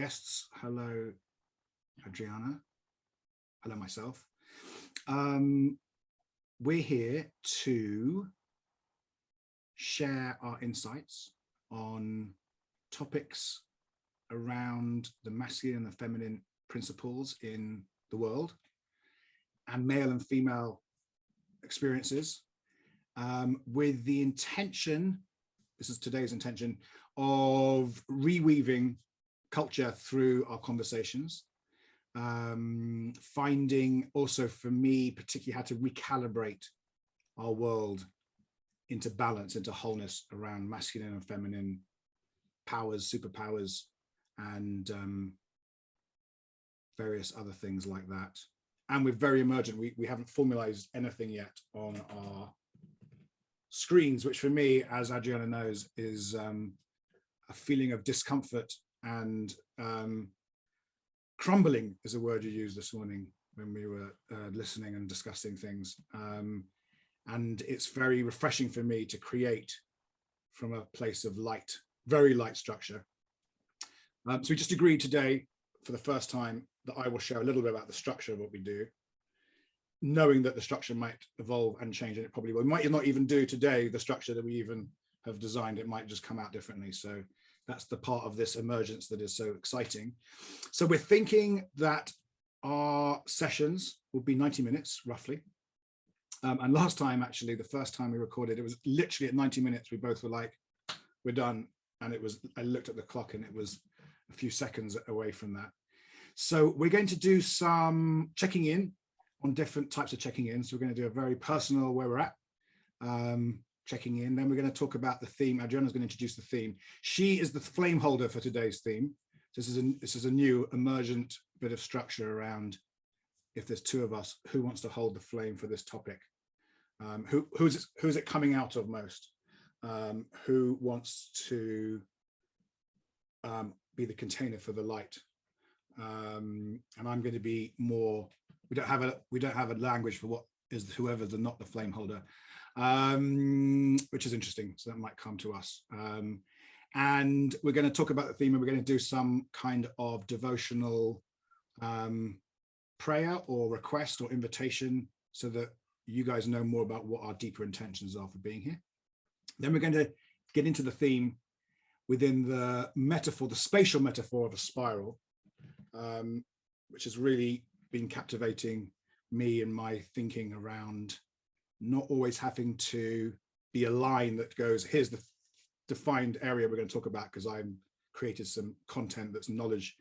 guests. Hello, Adriana. Hello, myself. We're here to share our insights on topics around the masculine and the feminine principles in the world and male and female experiences, with the intention, this is today's intention, of reweaving culture through our conversations, finding also for me particularly how to recalibrate our world into balance, into wholeness around masculine and feminine powers, superpowers, and various other things like that. And we're very emergent. We haven't formalized anything yet on our screens, which for me, as Adriana knows, is a feeling of discomfort and crumbling is a word you used this morning when we were listening and discussing things. And it's very refreshing for me to create from a place of light, very light structure. So we just agreed today for the first time that I will share a little bit about the structure of what we do, knowing that the structure might evolve and change, and it probably will. We might not even do today the structure that we even have designed. It might just come out differently. So that's the part of this emergence that is so exciting. So we're thinking that our sessions will be 90 minutes roughly. And last time, actually, the first time we recorded, it was literally at 90 minutes. We both were like, we're done. And it was, I looked at the clock and it was a few seconds away from that. So we're going to do some checking in on different types of checking in. So we're going to do a very personal where we're at, checking in. Then we're going to talk about the theme. Adriana's going to introduce the theme. She is the flame holder for today's theme. This is a new emergent bit of structure around, if there's two of us, who wants to hold the flame for this topic? Who's it coming out of most? Who wants to be the container for the light? And I'm going to be more. We don't have a language for what is whoever's not the flame holder, which is interesting. So that might come to us. And we're going to talk about the theme, and we're going to do some kind of devotional prayer or request or invitation, so that you guys know more about what our deeper intentions are for being here. Then we're going to get into the theme within the metaphor, the spatial metaphor of a spiral, which has really been captivating me and my thinking around not always having to be a line that goes, here's the defined area we're going to talk about, because I've created some content that's knowledge.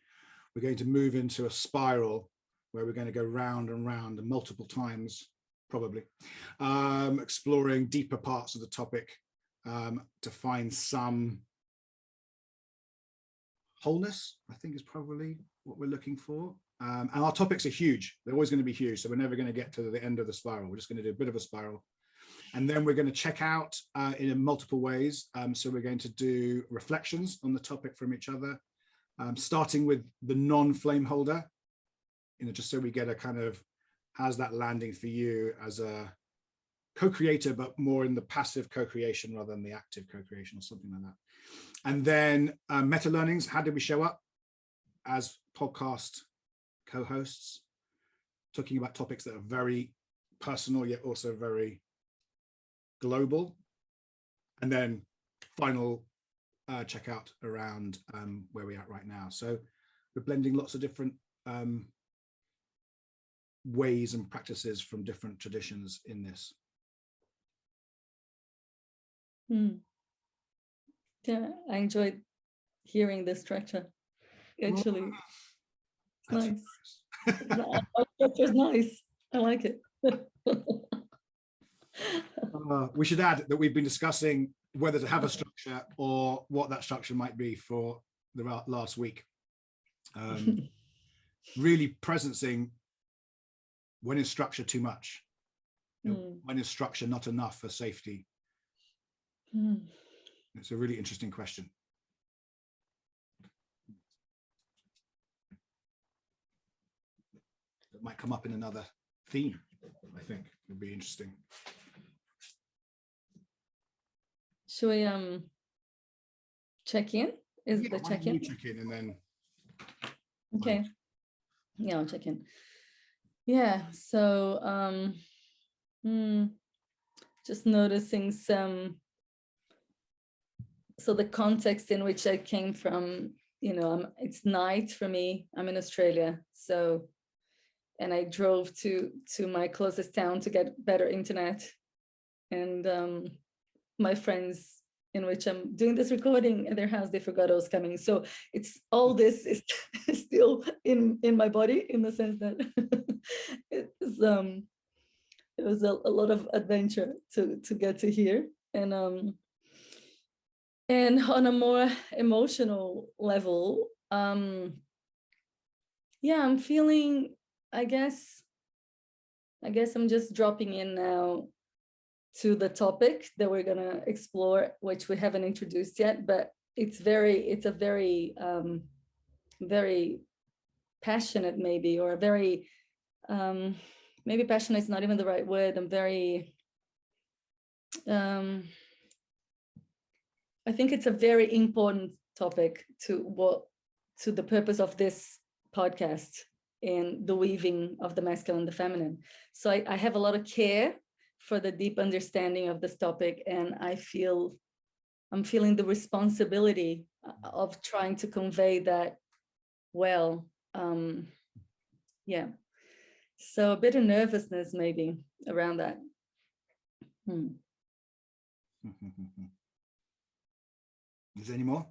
We're going to move into a spiral where we're going to go round and round multiple times, probably, exploring deeper parts of the topic to find some wholeness, I think is probably what we're looking for. And our topics are huge. They're always going to be huge. So we're never going to get to the end of the spiral. We're just going to do a bit of a spiral. And then we're going to check out in multiple ways. So we're going to do reflections on the topic from each other, starting with the non-flame holder, just so we get a kind of, how's that landing for you as a co-creator, but more in the passive co-creation rather than the active co-creation or something like that. And then meta learnings, how did we show up as podcast co-hosts, talking about topics that are very personal yet also very global. And then final checkout around where we're at right now. So we're blending lots of different ways and practices from different traditions in this. Yeah, I enjoyed hearing the structure. Actually, it's nice. Our structure's nice. I like it. We should add that we've been discussing whether to have a structure or what that structure might be for the last week. Really presencing, when is structure too much? When is structure not enough for safety? It's a really interesting question. It might come up in another theme, I think. Would be interesting. Should we check in? Is the check-in? Check in and then Okay. Yeah, I'll check in. Yeah, so just noticing some, so the context in which I came from, it's night for me. I'm in Australia, so, and I drove to my closest town to get better internet, and my friends in which I'm doing this recording at their house, they forgot I was coming. So it's all this is still in my body, in the sense that it was a lot of adventure to get to here. And on a more emotional level, yeah, I'm feeling, I guess I'm just dropping in now to the topic that we're going to explore, which we haven't introduced yet, but it's a very very passionate, maybe, or very maybe passionate is not even the right word. I'm very I think it's a very important topic to the purpose of this podcast and the weaving of the masculine and the feminine. So I have a lot of care for the deep understanding of this topic, and I'm feeling the responsibility of trying to convey that well. Yeah, so a bit of nervousness maybe around that. Is there any more?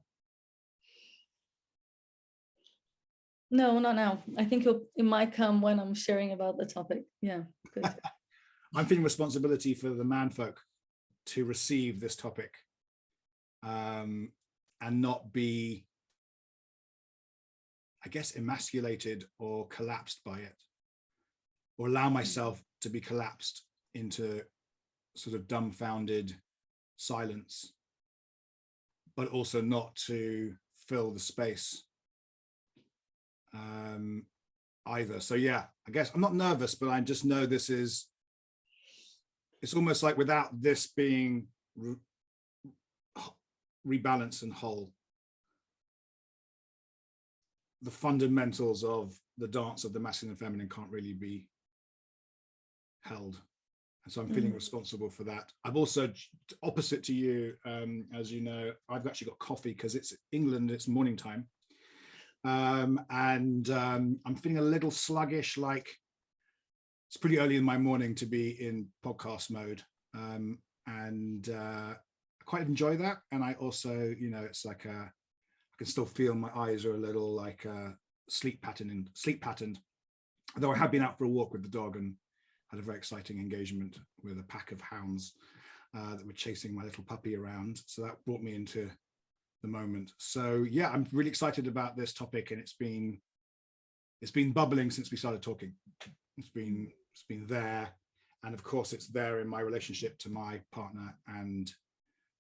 No, not now. I think it might come when I'm sharing about the topic. Yeah, good. I'm feeling responsibility for the man folk to receive this topic, and not be, I guess, emasculated or collapsed by it, or allow myself to be collapsed into sort of dumbfounded silence, but also not to fill the space either. So yeah, I guess I'm not nervous, but I just know it's almost like without this being rebalanced and whole, the fundamentals of the dance of the masculine and feminine can't really be held. And so I'm feeling responsible for that. I've also, opposite to you, as you know, I've actually got coffee because it's England, it's morning time. And I'm feeling a little sluggish, like it's pretty early in my morning to be in podcast mode. And I quite enjoy that. And I also, it's like I can still feel my eyes are a little like sleep patterned. Although I have been out for a walk with the dog and had a very exciting engagement with a pack of hounds that were chasing my little puppy around. So that brought me into the moment. So yeah, I'm really excited about this topic, and it's been bubbling since we started talking. It's been there, and of course it's there in my relationship to my partner and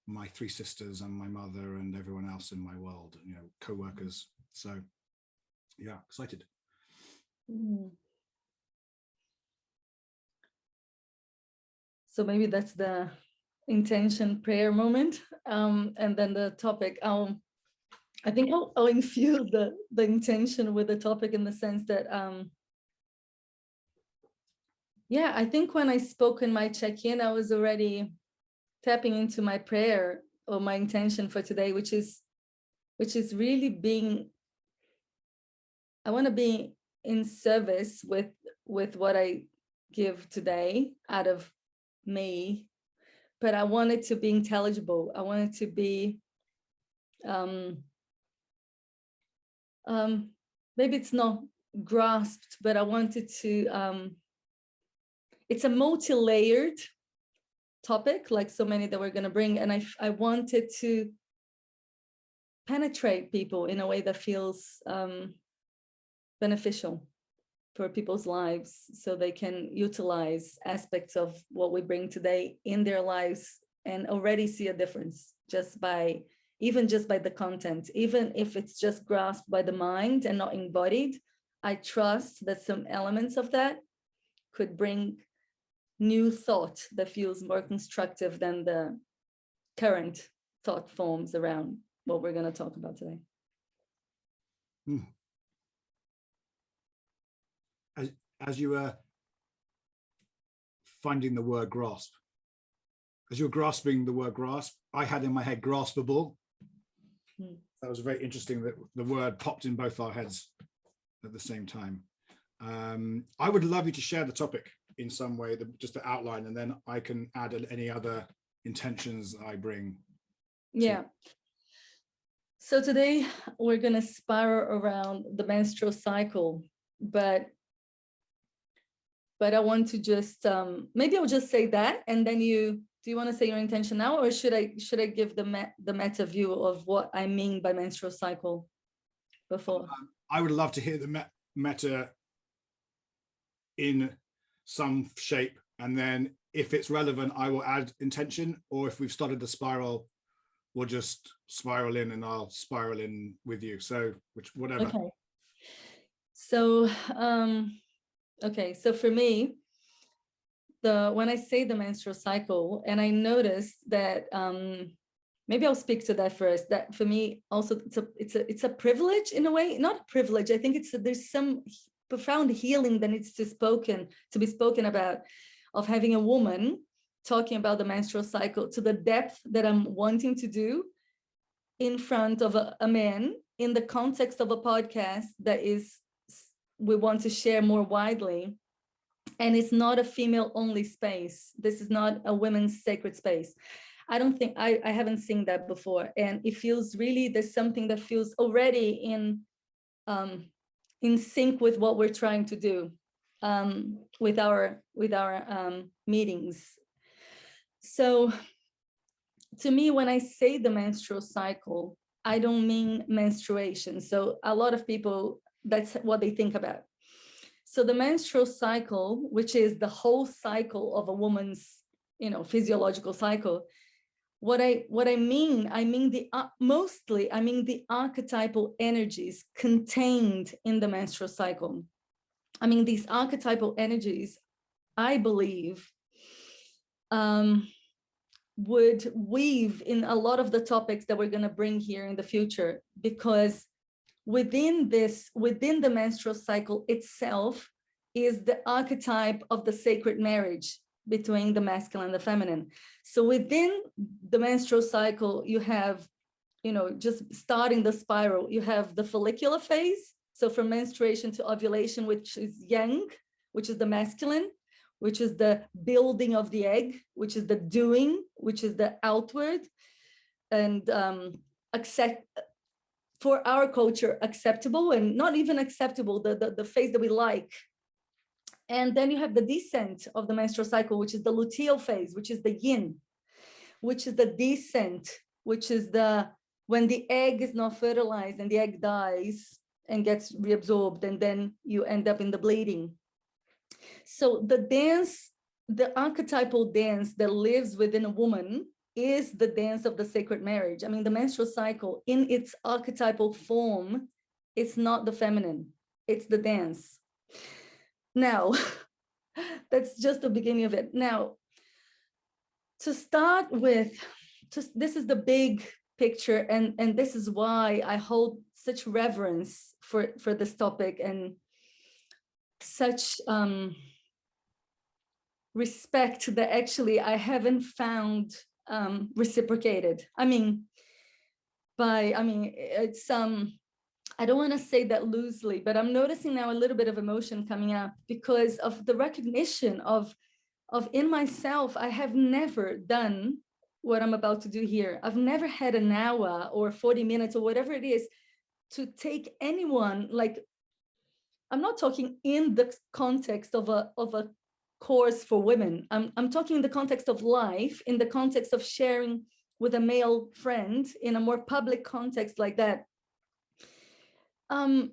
my three sisters and my mother and everyone else in my world, co-workers. So yeah, excited. So maybe that's the intention prayer moment, and then the topic. I think I'll infuse the intention with the topic, in the sense that yeah, I think when I spoke in my check-in, I was already tapping into my prayer or my intention for today, which is really being, I want to be in service with what I give today out of me, but I want it to be intelligible. I want it to be maybe it's not grasped, but I want it to it's a multi-layered topic, like so many that we're going to bring, and I wanted to penetrate people in a way that feels beneficial for people's lives, so they can utilize aspects of what we bring today in their lives and already see a difference just by the content, even if it's just grasped by the mind and not embodied. I trust that some elements of that could bring new thought that feels more constructive than the current thought forms around what we're going to talk about today. as you were finding the word grasp, as you're grasping the word grasp, I had in my head graspable. That was very interesting that the word popped in both our heads at the same time. I would love you to share the topic in some way, just the outline, and then I can add any other intentions I bring. Yeah. So today we're going to spiral around the menstrual cycle, but I want to just, maybe I'll just say that, and then do you want to say your intention now, or should I give the meta view of what I mean by menstrual cycle before? I would love to hear the meta in some shape, and then if it's relevant, I will add intention, or if we've started the spiral, we'll just spiral in and I'll spiral in with you. So whatever. Okay. So, okay. So for me, when I say the menstrual cycle, and I noticed that, maybe I'll speak to that first, that for me also it's a privilege in a way, not a privilege. I think there's some profound healing that needs to be spoken about, of having a woman talking about the menstrual cycle to the depth that I'm wanting to do in front of a man in the context of a podcast that we want to share more widely. And it's not a female only space. This is not a women's sacred space. I don't think I haven't seen that before. And it feels really, there's something that feels already in sync with what we're trying to do with our meetings. So to me, when I say the menstrual cycle, I don't mean menstruation. So a lot of people, that's what they think about. So the menstrual cycle, which is the whole cycle of a woman's, physiological cycle, what I mean the archetypal energies contained in the menstrual cycle. I mean, these archetypal energies, I believe, would weave in a lot of the topics that we're going to bring here in the future, because within the menstrual cycle itself is the archetype of the sacred marriage between the masculine and the feminine. So within the menstrual cycle, you have, just starting the spiral, you have the follicular phase. So from menstruation to ovulation, which is yang, which is the masculine, which is the building of the egg, which is the doing, which is the outward, and for our culture, acceptable, and not even acceptable, the phase that we like. And then you have the descent of the menstrual cycle, which is the luteal phase, which is the yin, which is the descent, which is when the egg is not fertilized and the egg dies and gets reabsorbed, and then you end up in the bleeding. So the archetypal dance that lives within a woman is the dance of the sacred marriage. I mean, the menstrual cycle in its archetypal form, it's not the feminine, it's the dance. Now, that's just the beginning of it. Now, to start with, this is the big picture, and this is why I hold such reverence for this topic and such respect that actually I haven't found reciprocated. It's I don't want to say that loosely, but I'm noticing now a little bit of emotion coming up because of the recognition of in myself. I have never done what I'm about to do here. I've never had an hour or 40 minutes or whatever it is to take anyone, like, I'm not talking in the context of a course for women. I'm talking in the context of life, in the context of sharing with a male friend in a more public context like that.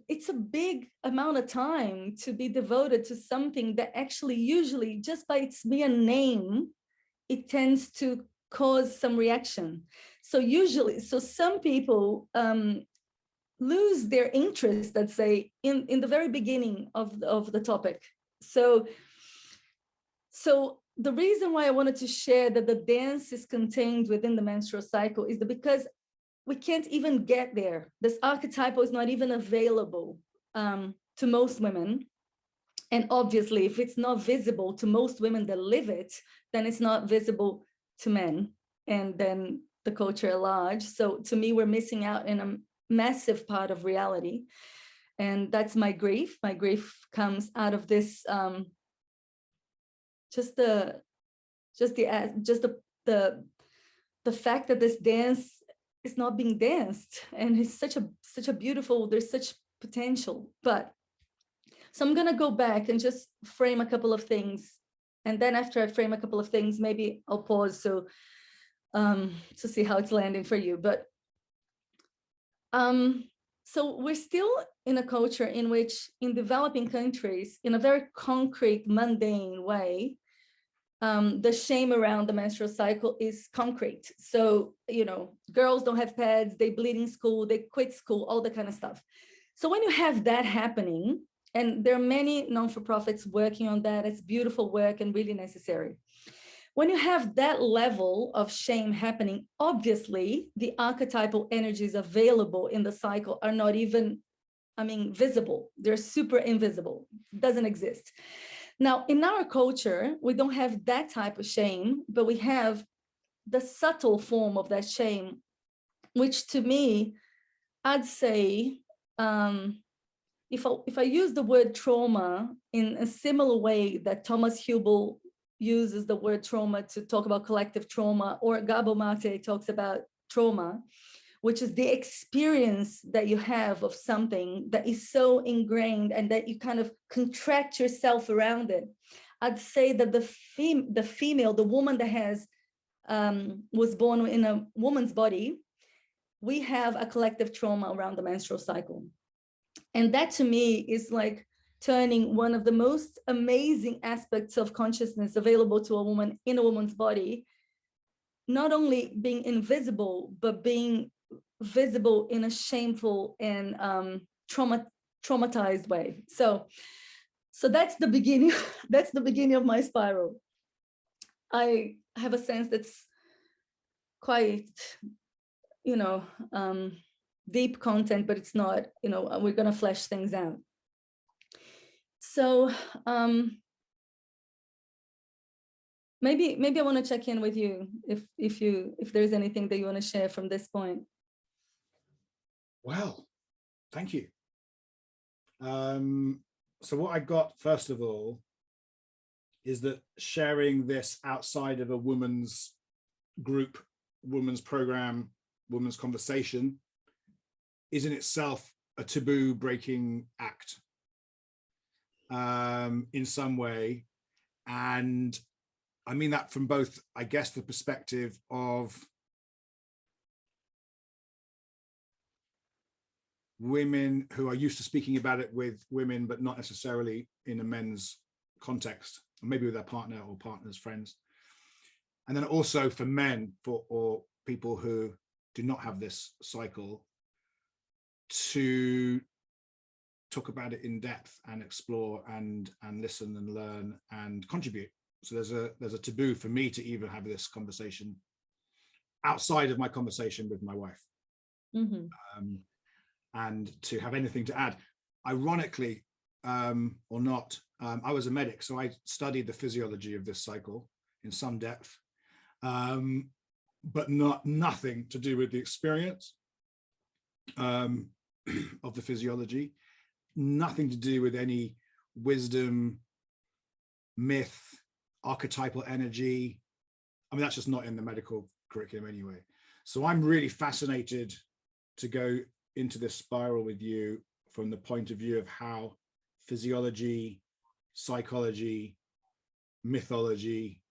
It's a big amount of time to be devoted to something that actually usually just by its mere name, it tends to cause some reaction. So some people lose their interest, let's say, in the very beginning of the topic. So the reason why I wanted to share that the dance is contained within the menstrual cycle is because we can't even get there. This archetypal is not even available to most women. And obviously, if it's not visible to most women that live it, then it's not visible to men and then the culture at large. So to me, we're missing out in a massive part of reality. And that's my grief. My grief comes out of this, just the fact that this dance is not being danced, and it's such a beautiful, there's such potential. But so I'm going to go back and just frame a couple of things, and then after I frame a couple of things, maybe I'll pause so to see how it's landing for you. But so we're still in a culture in which, in developing countries, in a very concrete, mundane way, the shame around the menstrual cycle is concrete. So, girls don't have pads, they bleed in school, they quit school, all that kind of stuff. So when you have that happening, and there are many non-for-profits working on that, it's beautiful work and really necessary. When you have that level of shame happening, obviously the archetypal energies available in the cycle are not even, visible. They're super invisible, doesn't exist. Now, in our culture, we don't have that type of shame, but we have the subtle form of that shame, which to me, I'd say, if I use the word trauma in a similar way that Thomas Hubel uses the word trauma to talk about collective trauma, or Gabor Mate talks about trauma, which is the experience that you have of something that is so ingrained and that you kind of contract yourself around it. I'd say that the female, the woman that has was born in a woman's body, we have a collective trauma around the menstrual cycle. And that to me is like turning one of the most amazing aspects of consciousness available to a woman in a woman's body, not only being invisible, but being visible in a shameful and traumatized way. So that's the beginning. That's the beginning of my spiral. I have a sense that's quite, deep content, but it's not, we're going to flesh things out. So maybe I want to check in with you if there's anything that you want to share from this point. Well, thank you. So what I got, first of all, is that sharing this outside of a woman's group, women's program, women's conversation is in itself a taboo breaking act in some way. And I mean that from both, I guess, the perspective of women who are used to speaking about it with women, but not necessarily in a men's context, or maybe with their partner or partner's friends. And then also for men, or people who do not have this cycle, to talk about it in depth and explore and listen and learn and contribute. So there's a taboo for me to even have this conversation outside of my conversation with my wife. Mm-hmm. And to have anything to add. Ironically, or not, I was a medic, so I studied the physiology of this cycle in some depth, but nothing to do with the experience of the physiology, nothing to do with any wisdom, myth, archetypal energy. I mean, that's just not in the medical curriculum anyway. So I'm really fascinated to go into this spiral with you from the point of view of how physiology, psychology, mythology,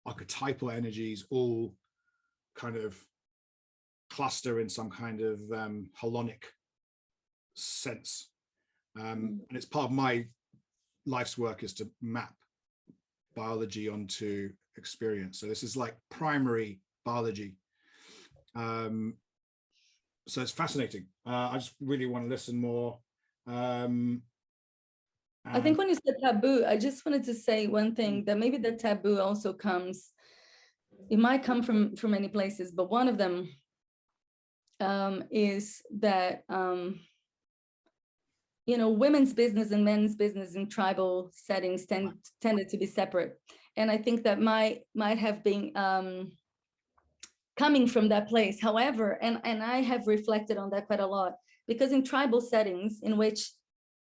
archetypal energies all kind of cluster in some kind of holonic sense. And it's part of my life's work is to map biology onto experience. So this is like primary biology. So it's fascinating. I just really want to listen more. I think when you said taboo, I just wanted to say one thing, that maybe the taboo also comes, it might come from many places, but one of them is that women's business and men's business in tribal settings tended to be separate. And I think that might have been coming from that place. However, and I have reflected on that quite a lot, because in tribal settings in which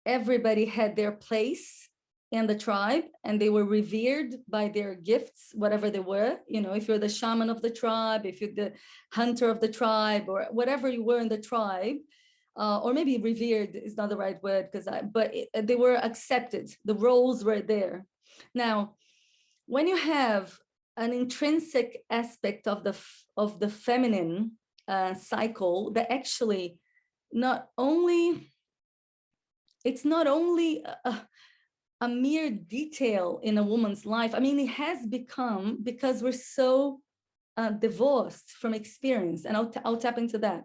everybody had their place in the tribe and they were revered by their gifts, whatever they were, if you're the shaman of the tribe, if you're the hunter of the tribe, or whatever you were in the tribe, or maybe revered is not the right word, they were accepted. The roles were there. Now, when you have an intrinsic aspect of the feminine cycle that actually it's not only a mere detail in a woman's life. I mean, it has become, because we're so divorced from experience, and I'll tap into that.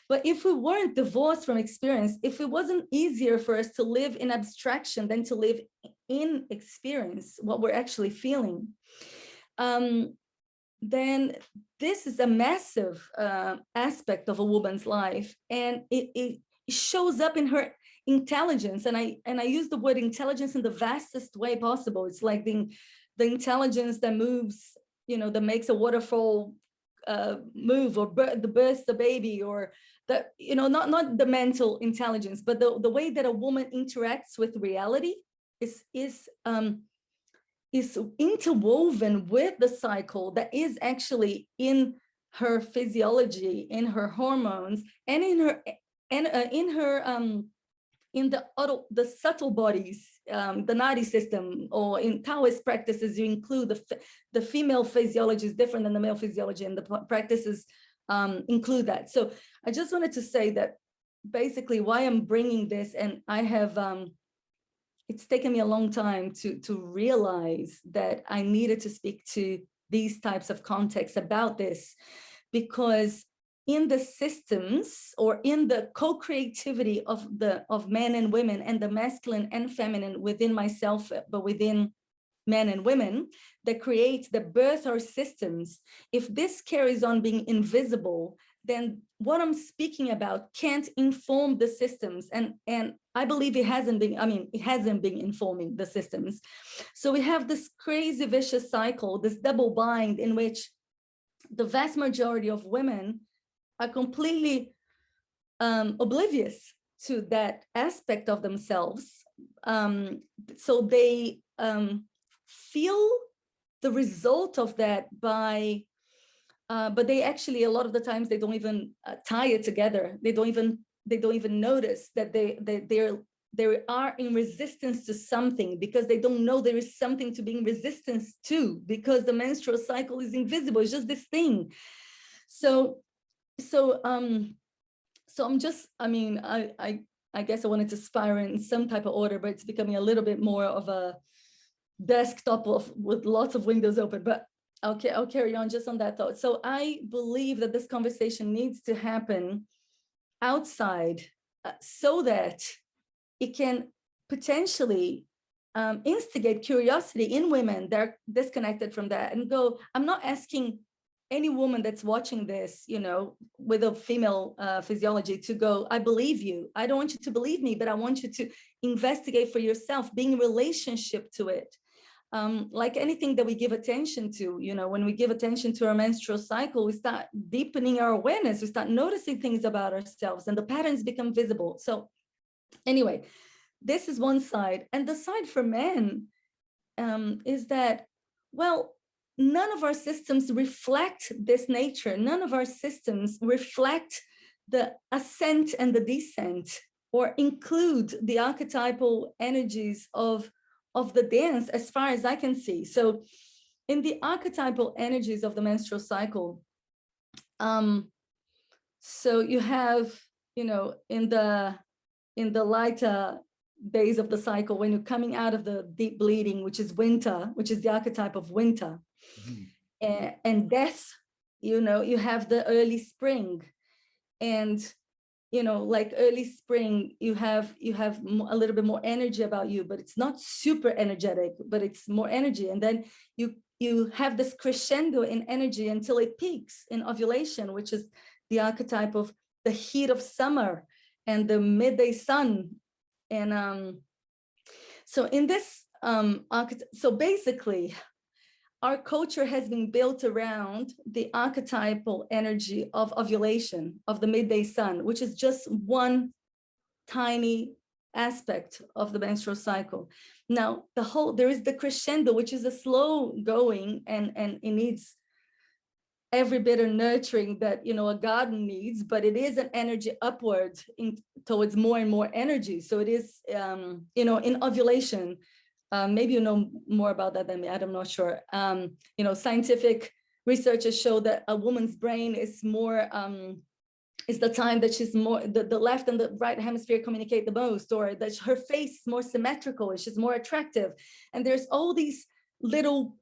But if we weren't divorced from experience, if it wasn't easier for us to live in abstraction than to live in experience, what we're actually feeling, then this is a massive aspect of a woman's life, and it shows up in her intelligence. And I use the word intelligence in the vastest way possible. It's like the intelligence that moves, that makes a waterfall move, or bursts the baby, or that, not the mental intelligence, but the way that a woman interacts with reality is interwoven with the cycle that is actually in her physiology, in her hormones, and in the subtle bodies, the Nadi system, or in Taoist practices, you include the female physiology is different than the male physiology, and the practices include that. So I just wanted to say that basically why I'm bringing this, and I have, it's taken me a long time to realize that I needed to speak to these types of contexts about this, because in the systems, or in the co-creativity of men and women, and the masculine and feminine within myself, but within men and women, that creates, that birth our systems, if this carries on being invisible, then what I'm speaking about can't inform the systems. And I believe it hasn't been informing the systems. So we have this crazy vicious cycle, this double bind, in which the vast majority of women are completely oblivious to that aspect of themselves. So they feel the result of that by, but they actually, a lot of the times, they don't even tie it together. They don't even notice that they are in resistance to something, because they don't know there is something to be in resistance to, because the menstrual cycle is invisible. It's just this thing. So I'm just, I guess I wanted to spiral in some type of order, but it's becoming a little bit more of a desktop with lots of windows open. But okay, I'll carry on just on that thought. So I believe that this conversation needs to happen outside, so that it can potentially instigate curiosity in women that are disconnected from that, and go, I'm not asking any woman that's watching this, with a female physiology, to go, I believe you. I don't want you to believe me, but I want you to investigate for yourself, being in relationship to it. Like anything that we give attention to, when we give attention to our menstrual cycle, we start deepening our awareness, we start noticing things about ourselves, and the patterns become visible. So anyway, this is one side. And the side for men is that, well, none of our systems reflect this nature. None of our systems reflect the ascent and the descent, or include the archetypal energies of the dance, as far as I can see. So in the archetypal energies of the menstrual cycle, so you have, in the lighter days of the cycle, when you're coming out of the deep bleeding, which is winter, which is the archetype of winter, and death, you have the early spring, and like early spring, you have a little bit more energy about you, but it's not super energetic, but it's more energy. And then you have this crescendo in energy until it peaks in ovulation, which is the archetype of the heat of summer and the midday sun, And so in this, so basically, our culture has been built around the archetypal energy of ovulation, of the midday sun, which is just one tiny aspect of the menstrual cycle. Now, there is the crescendo, which is a slow going, and it needs every bit of nurturing that, you know, a garden needs, but it is an energy upward towards more and more energy. So it is, you know, in ovulation, maybe you know more about that than me, I'm not sure. You know, scientific researchers show that a woman's brain is more, is the time that she's more, the left and the right hemisphere communicate the most, or that her face is more symmetrical and she's more attractive. And there's all these little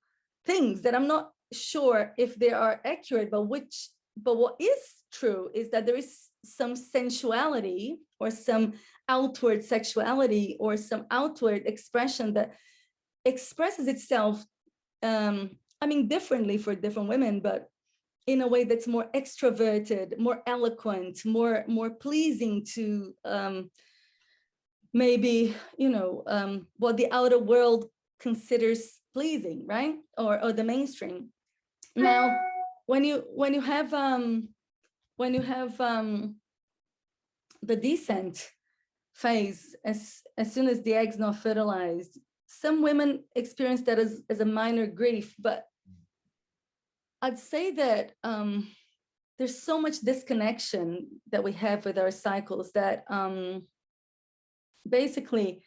things that I'm not sure if they are accurate, but what is true is that there is some sensuality or some outward sexuality or some outward expression that expresses itself, I mean, differently for different women, but in a way that's more extroverted, more eloquent, more pleasing to maybe, you know, what the outer world considers pleasing, right? Or the mainstream. Now, when you have the descent phase, as soon as the egg's not fertilized, some women experience that as a minor grief, but I'd say that there's so much disconnection that we have with our cycles that basically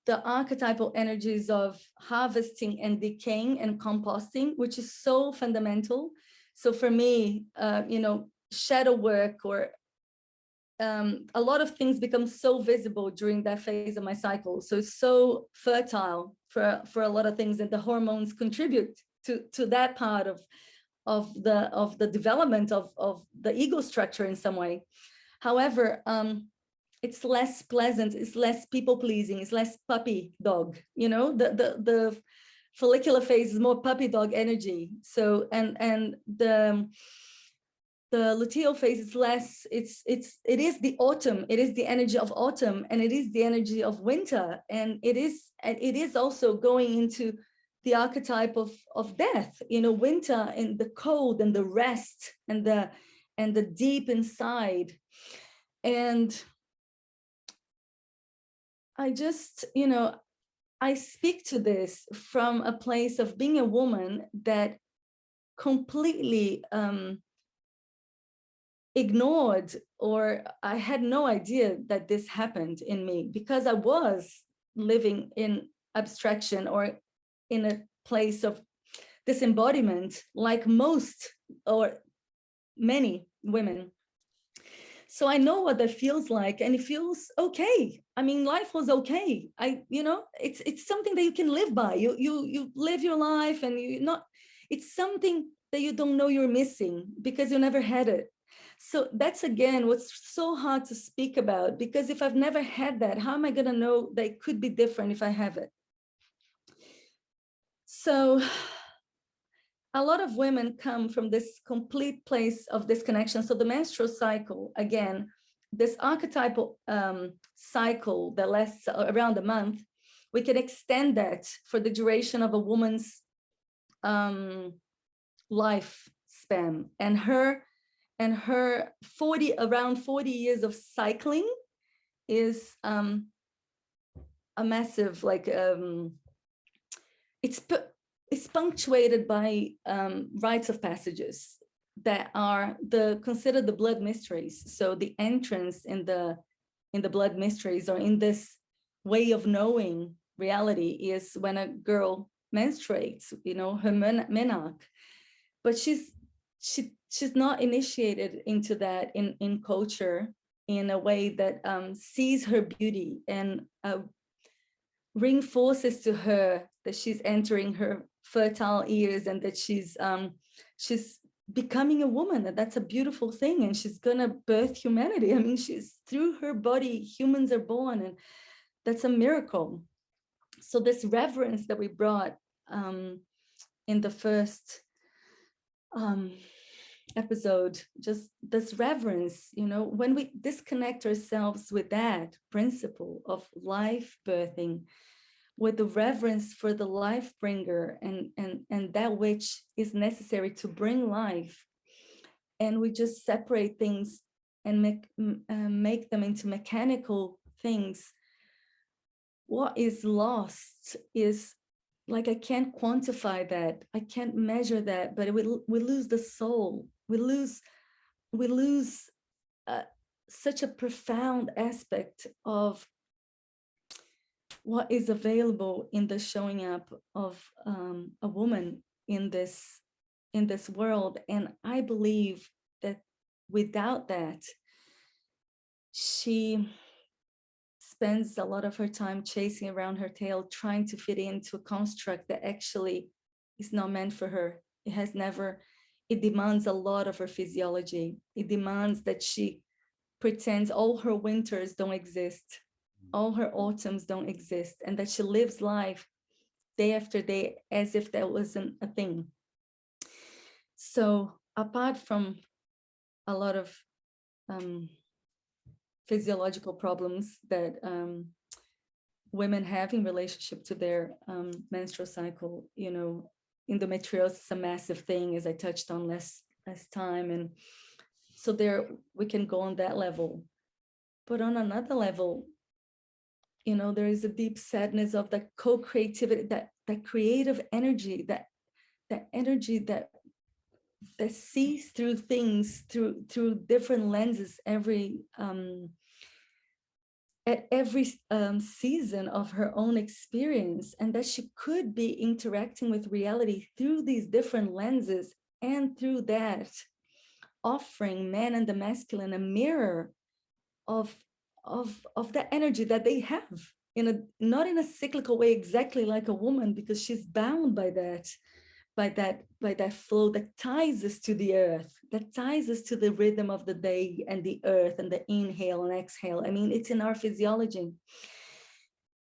the archetypal energies of harvesting and decaying and composting, which is so fundamental. So for me, you know, shadow work or a lot of things become so visible during that phase of my cycle. So it's so fertile for a lot of things, and the hormones contribute to that part of the development of the ego structure in some way. However, it's less pleasant, it's less people pleasing, it's less puppy dog, you know, the follicular phase is more puppy dog energy. So and the luteal phase is less, it is the autumn, it is the energy of autumn, and it is the energy of winter, and it is also going into the archetype of death, you know, winter and the cold and the rest and the deep inside. And I just, you know, I speak to this from a place of being a woman that completely ignored, or I had no idea that this happened in me, because I was living in abstraction or in a place of disembodiment like most or many women. So I know what that feels like, and it feels okay. I mean, life was okay. You know, it's something that you can live by. You live your life, and it's something that you don't know you're missing because you never had it. So that's, again, what's so hard to speak about, because if I've never had that, how am I going to know that it could be different if I have it? So a lot of women come from this complete place of disconnection. So the menstrual cycle, again, this archetypal cycle that lasts around a month, we can extend that for the duration of a woman's lifespan. And her around 40 years of cycling is a massive, like, it's punctuated by rites of passages that are considered the blood mysteries. So the entrance in the blood mysteries, or in this way of knowing reality, is when a girl menstruates, you know, her menarche. But she's not initiated into that in culture in a way that sees her beauty and reinforces to her that she's entering her fertile years, and that she's becoming a woman, and that's a beautiful thing, and she's gonna birth humanity. I mean, she's, through her body, humans are born, and that's a miracle. So this reverence that we brought in the first episode, just this reverence, when we disconnect ourselves with that principle of life birthing, with the reverence for the life bringer and that which is necessary to bring life, and we just separate things and make them into mechanical things, what is lost is, like, I can't quantify that, I can't measure that, but we lose the soul, we lose uh, such a profound aspect of what is available in the showing up of a woman in this world. And I believe that without that, she spends a lot of her time chasing around her tail, trying to fit into a construct that actually is not meant for her. It demands a lot of her physiology. It demands that she pretends all her winters don't exist, all her autumns don't exist, and that she lives life day after day as if that wasn't a thing. So apart from a lot of physiological problems that women have in relationship to their menstrual cycle, endometriosis is a massive thing, as I touched on last time. And so there we can go on that level. But on another level, there is a deep sadness of the co-creativity, that creative energy, that energy that sees through things through different lenses at every season of her own experience, and that she could be interacting with reality through these different lenses, and through that offering men and the masculine a mirror of the energy that they have, not in a cyclical way exactly like a woman, because she's bound by that flow that ties us to the earth, that ties us to the rhythm of the day and the earth and the inhale and exhale. I mean, it's in our physiology.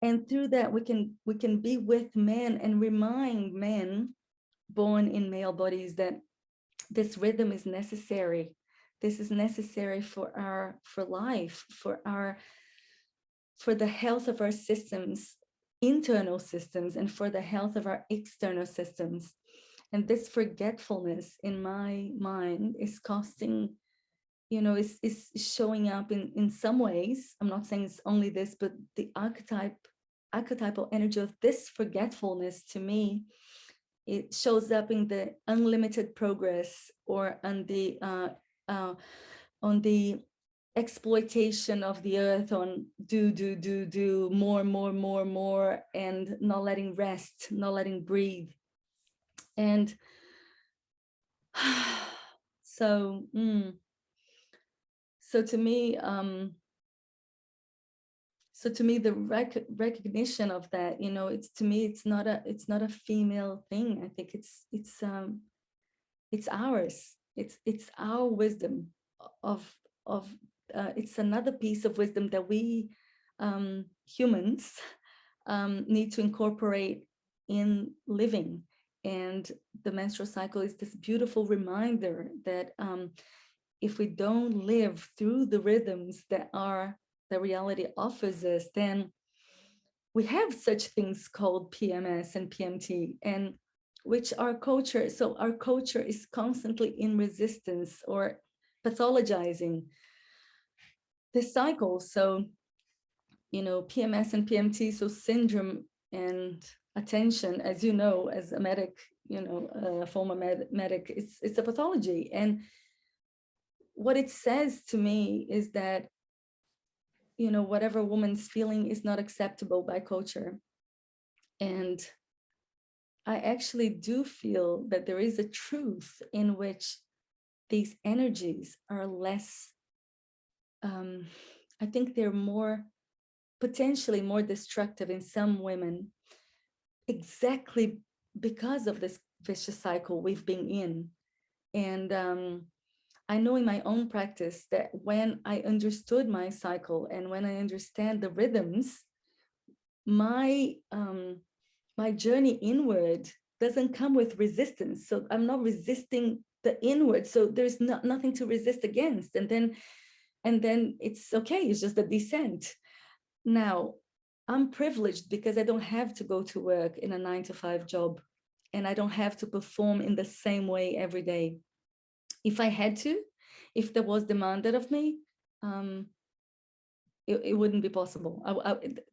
And through that, we can be with men and remind men born in male bodies that this rhythm is necessary. This is necessary for life, for the health of our systems, internal systems, and for the health of our external systems. And this forgetfulness in my mind is costing, is showing up in some ways. I'm not saying it's only this, but the archetypal energy of this forgetfulness, to me, it shows up in the unlimited progress, or on the exploitation of the earth, on do more, and not letting rest, not letting breathe. And so to me, the recognition of that, it's not a female thing. I think it's ours. It's our wisdom of it's another piece of wisdom that we humans need to incorporate in living. And the menstrual cycle is this beautiful reminder that if we don't live through the rhythms that reality offers us, then we have such things called PMS and PMT, and which our culture is constantly in resistance or pathologizing this cycle. So, PMS and PMT, so syndrome and attention, as as a medic, a former medic, it's a pathology. And what it says to me is that, whatever woman's feeling is not acceptable by culture. And I actually do feel that there is a truth in which these energies are less, I think they're potentially more destructive in some women, exactly because of this vicious cycle we've been in. And I know in my own practice that when I understood my cycle and when I understand the rhythms, my journey inward doesn't come with resistance. So I'm not resisting the inward. So there's nothing to resist against. And then it's okay. It's just a descent. Now, I'm privileged because I don't have to go to work in a 9-to-5 job, and I don't have to perform in the same way every day. If I had to, if there was demanded of me, it wouldn't be possible.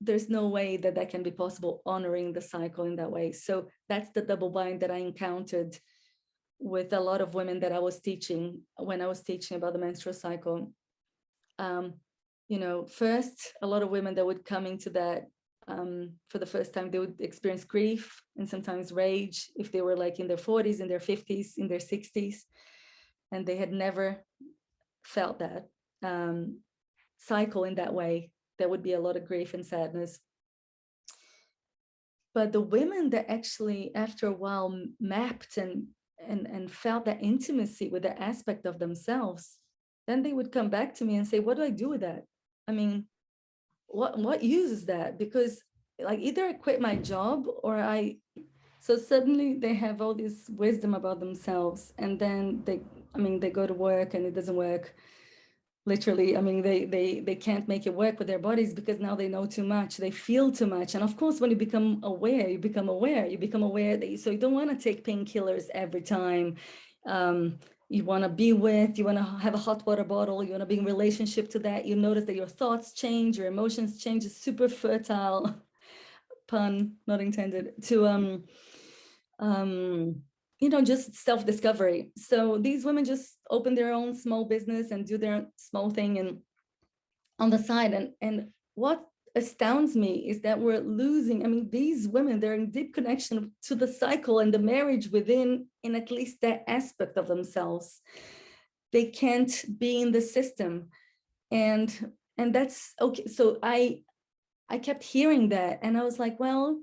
There's no way that that can be possible, honoring the cycle in that way. So that's the double bind that I encountered with a lot of women that I was teaching when I was teaching about the menstrual cycle. First, a lot of women that would come into that for the first time, they would experience grief and sometimes rage if they were like in their 40s, in their 50s, in their 60s, and they had never felt that cycle in that way. There would be a lot of grief and sadness. But the women that actually, after a while, mapped and felt that intimacy with the aspect of themselves, then they would come back to me and say, what do I do with that? I mean, what use is that? Because like either I quit my job or so suddenly they have all this wisdom about themselves, and then they go to work and it doesn't work. Literally, I mean, they can't make it work with their bodies because now they know too much, they feel too much. And of course, when you become aware that so you don't want to take painkillers every time. You want to be with, you want to have a hot water bottle, you want to be in relationship to that. You notice that your thoughts change, your emotions change. It's super fertile, pun not intended, to just self-discovery. So these women just open their own small business and do their small thing and on the side. And what astounds me is that we're losing, I mean, these women, they're in deep connection to the cycle and the marriage within, in at least that aspect of themselves. They can't be in the system. And that's okay. So I kept hearing that, and I was like, well,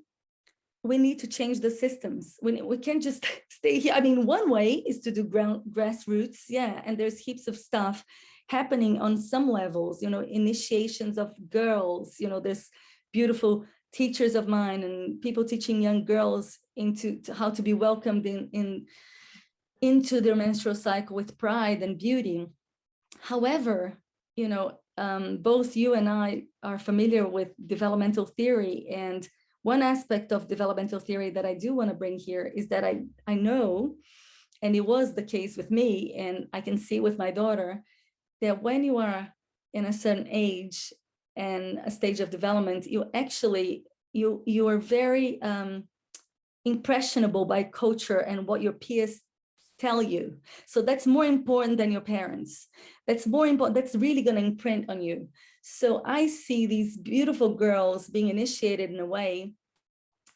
we need to change the systems. We can't just stay here. I mean, one way is to do grassroots, yeah, and there's heaps of stuff happening on some levels, initiations of girls, there's beautiful teachers of mine and people teaching young girls into how to be welcomed into their menstrual cycle with pride and beauty. However, both you and I are familiar with developmental theory, and one aspect of developmental theory that I do want to bring here is that I know, and it was the case with me, and I can see with my daughter, that when you are in a certain age and a stage of development, you are very impressionable by culture and what your peers tell you. So that's more important than your parents. That's more important. That's really going to imprint on you. So I see these beautiful girls being initiated in a way,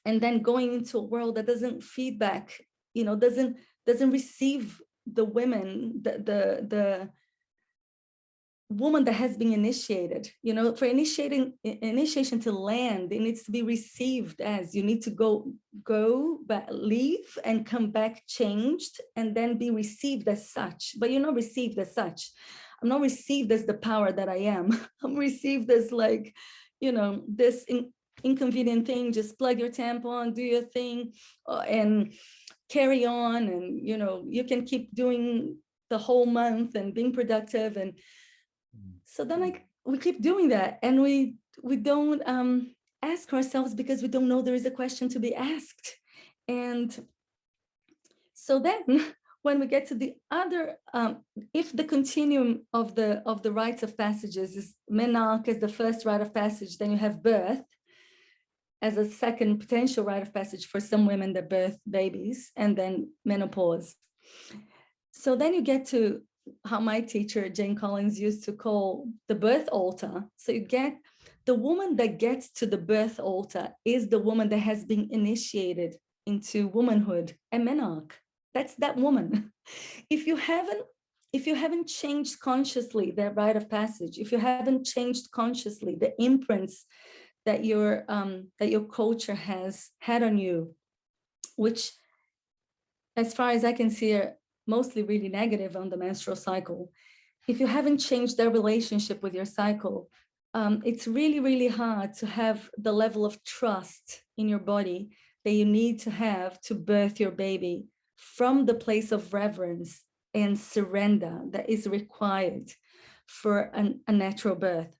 and then going into a world that doesn't feedback, doesn't receive the women, the woman that has been initiated. For initiation to land, it needs to be received as, you need to go back, leave and come back changed, and then be received as such. But you're not received as such. I'm not received as the power that I am. I'm received as like, this inconvenient thing. Just plug your tampon, do your thing, and carry on. And, you can keep doing the whole month and being productive. And so then we keep doing that. And we don't ask ourselves, because we don't know there is a question to be asked. And so then when we get to the other, if the continuum of the rites of passages is menarche as the first rite of passage, then you have birth as a second potential rite of passage for some women that birth babies, and then menopause. So then you get to how my teacher, Jane Collins, used to call the birth altar. So you get the woman that gets to the birth altar is the woman that has been initiated into womanhood and menarche. That's that woman. If you haven't changed consciously that rite of passage, if you haven't changed consciously the imprints that your culture has had on you, which, as far as I can see, are mostly really negative on the menstrual cycle. If you haven't changed that relationship with your cycle, it's really, really hard to have the level of trust in your body that you need to have to birth your baby from the place of reverence and surrender that is required for a natural birth.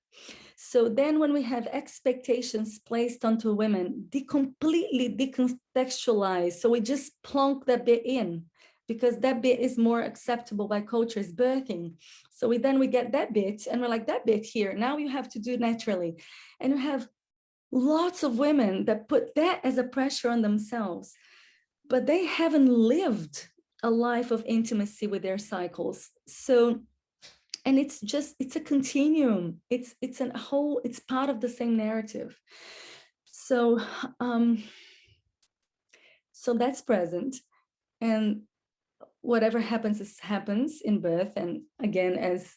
So then when we have expectations placed onto women, they completely decontextualize. So we just plonk that bit in because that bit is more acceptable by cultures, birthing. So we get that bit and we're like, that bit here, now you have to do naturally. And you have lots of women that put that as a pressure on themselves, but they haven't lived a life of intimacy with their cycles. So, and it's a continuum. It's a whole, it's part of the same narrative. So, so that's present. And whatever happens in birth. And again, as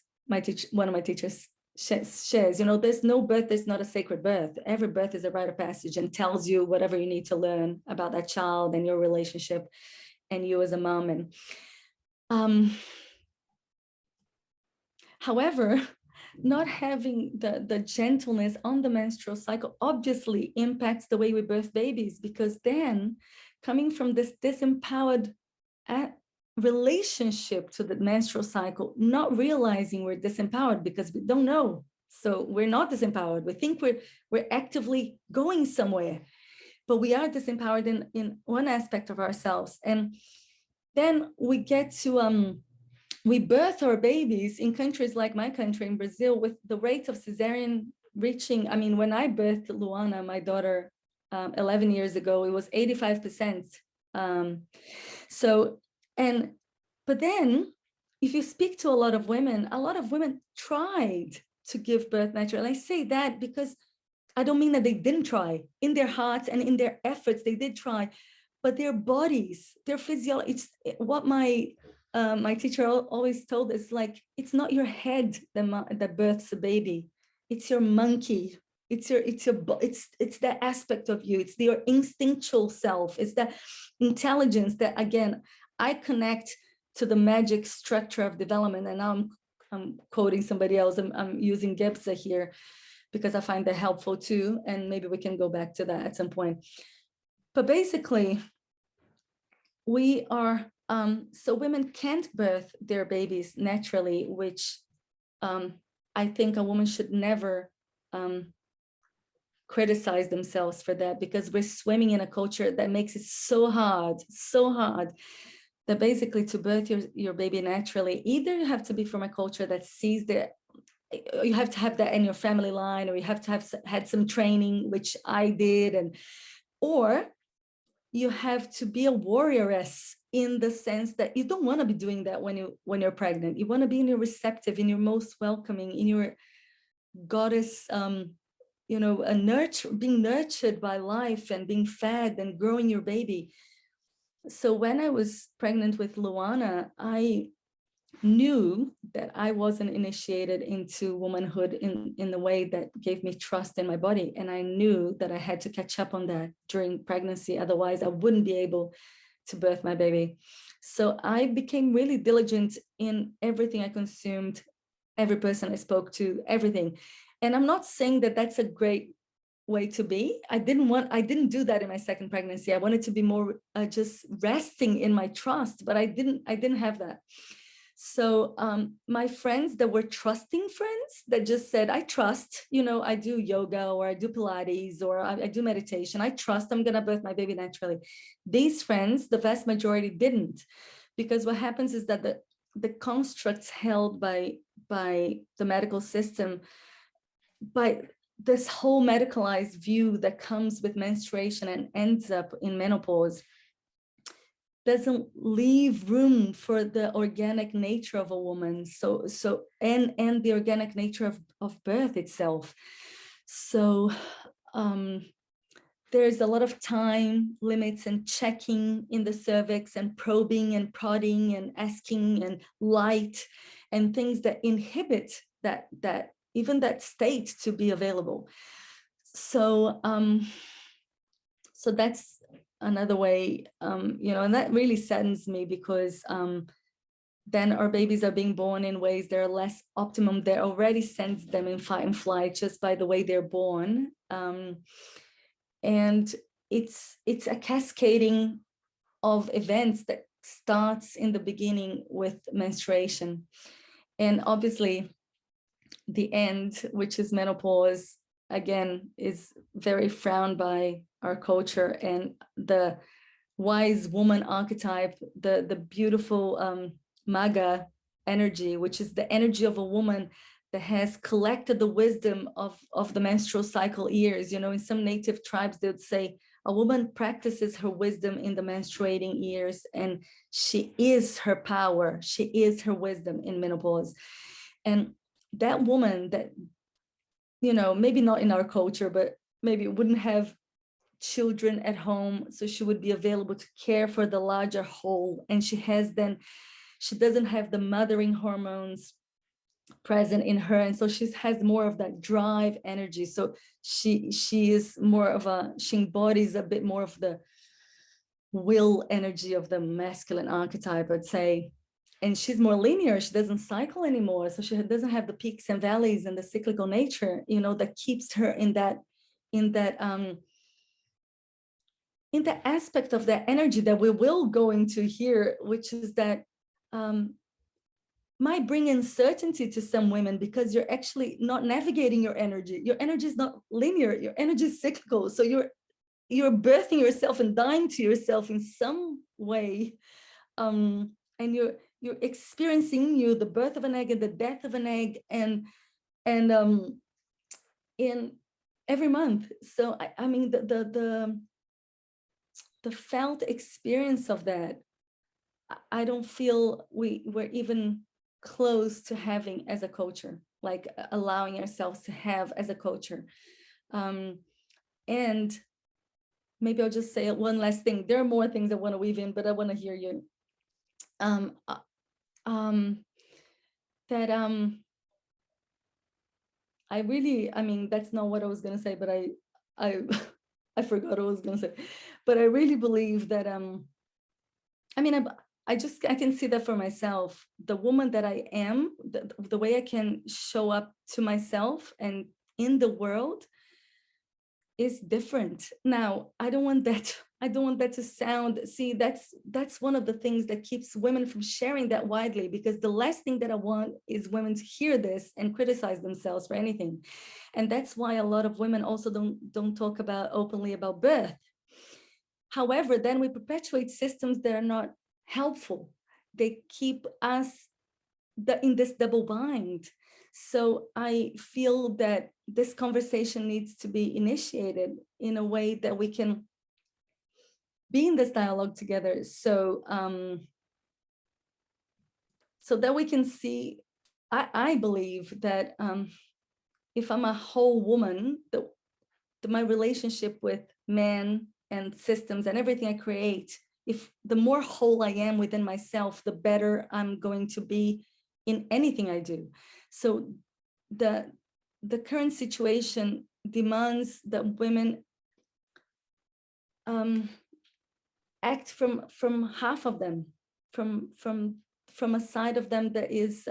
one of my teachers shares, there's no birth, there's not a sacred birth. Every birth is a rite of passage and tells you whatever you need to learn about that child and your relationship and you as a mom. And however, not having the gentleness on the menstrual cycle obviously impacts the way we birth babies, because then coming from this disempowered relationship to the menstrual cycle, not realizing we're disempowered because we don't know. So we're not disempowered. We think we're actively going somewhere, but we are disempowered in one aspect of ourselves. And then we get to we birth our babies in countries like my country, in Brazil, with the rate of cesarean reaching. I mean, when I birthed Luana, my daughter, 11 years ago, it was 85%. But then if you speak to a lot of women tried to give birth naturally. I say that because I don't mean that they didn't try. In their hearts and in their efforts, they did try, but their bodies, their physiology, it's what my teacher always told us, like, it's not your head that births a baby, it's your monkey. It's that aspect of you. It's your instinctual self. It's that intelligence that, again, I connect to the magic structure of development. And now I'm quoting somebody else. I'm using Gebze here because I find that helpful too. And maybe we can go back to that at some point. But basically, we are, so women can't birth their babies naturally, which I think a woman should never criticize themselves for that, because we're swimming in a culture that makes it so hard that basically to birth your baby naturally, either you have to be from a culture that sees that you have to have that in your family line, or you have to have had some training, which I did, or you have to be a warrioress in the sense that you don't want to be doing that when you're pregnant. You want to be in your receptive, in your most welcoming, in your goddess, being nurtured by life and being fed and growing your baby. So when I was pregnant with Luana, I knew that I wasn't initiated into womanhood in the way that gave me trust in my body. And I knew that I had to catch up on that during pregnancy. Otherwise, I wouldn't be able to birth my baby. So I became really diligent in everything I consumed, every person I spoke to, everything. And I'm not saying that that's a great way to be. I didn't do that in my second pregnancy. I wanted to be more just resting in my trust, but I didn't have that. So my friends that were trusting friends that just said, I trust, I do yoga, or I do Pilates, or I do meditation. I trust I'm going to birth my baby naturally. These friends, the vast majority didn't, because what happens is that the constructs held by the medical system, by this whole medicalized view that comes with menstruation and ends up in menopause, doesn't leave room for the organic nature of a woman. And the organic nature of birth itself. So there's a lot of time limits and checking in the cervix and probing and prodding and asking and light and things that inhibit that even that state to be available. So so that's another way, and that really saddens me, because then our babies are being born in ways that are less optimum. That already sends them in fight and flight just by the way they're born. And it's a cascading of events that starts in the beginning with menstruation. And obviously the end, which is menopause, again, is very frowned by our culture. And the wise woman archetype, the beautiful maga energy, which is the energy of a woman that has collected the wisdom of the menstrual cycle years. You know, in some native tribes, they would say a woman practices her wisdom in the menstruating years, and she is her power, she is her wisdom in menopause. And that woman that, you know, maybe not in our culture, but maybe wouldn't have children at home, so she would be available to care for the larger whole, and she doesn't have the mothering hormones present in her, and so she has more of that drive energy. So she is more of a, she embodies a bit more of the will energy of the masculine archetype, I'd say. And she's more linear, she doesn't cycle anymore, so she doesn't have the peaks and valleys and the cyclical nature, you know, that keeps her in that aspect of that energy that we will go into here, which is that might bring uncertainty to some women, because you're actually not navigating your energy. Your energy is not linear, your energy is cyclical. So you're birthing yourself and dying to yourself in some way. And you're experiencing the birth of an egg and the death of an egg, and in every month. So I mean the felt experience of that, I don't feel we're even close to having as a culture, like allowing ourselves to have as a culture. And maybe I'll just say one last thing. There are more things I want to weave in, but I want to hear you. I really, I mean, that's not what I was going to say, but I I forgot what I was going to say. But I really believe that I mean, I can see that for myself. The woman that I am, the way I can show up to myself and in the world is different. Now, I don't want that to sound, see, that's one of the things that keeps women from sharing that widely, because the last thing that I want is women to hear this and criticize themselves for anything. And that's why a lot of women also don't talk about openly about birth. However, then we perpetuate systems that are not helpful. They keep us in this double bind. So I feel that this conversation needs to be initiated in a way that we can be in this dialogue together. So so that we can see, I believe that if I'm a whole woman, my relationship with men and systems and everything I create, if the more whole I am within myself, the better I'm going to be in anything I do. So the current situation demands that women act from half of them, from a side of them that is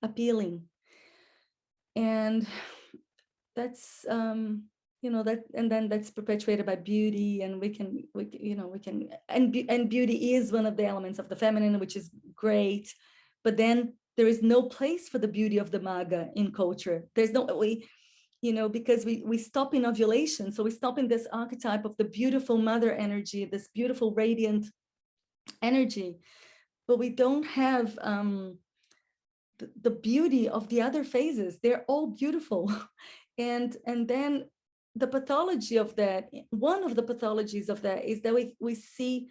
appealing. And that's that, and then that's perpetuated by beauty, and we can and beauty is one of the elements of the feminine, which is great, but then there is no place for the beauty of the maga in culture. There's no way, because we stop in ovulation, so we stop in this archetype of the beautiful mother energy, this beautiful radiant energy, but we don't have the beauty of the other phases. They're all beautiful. And then the pathology of that, one of the pathologies of that, is that we see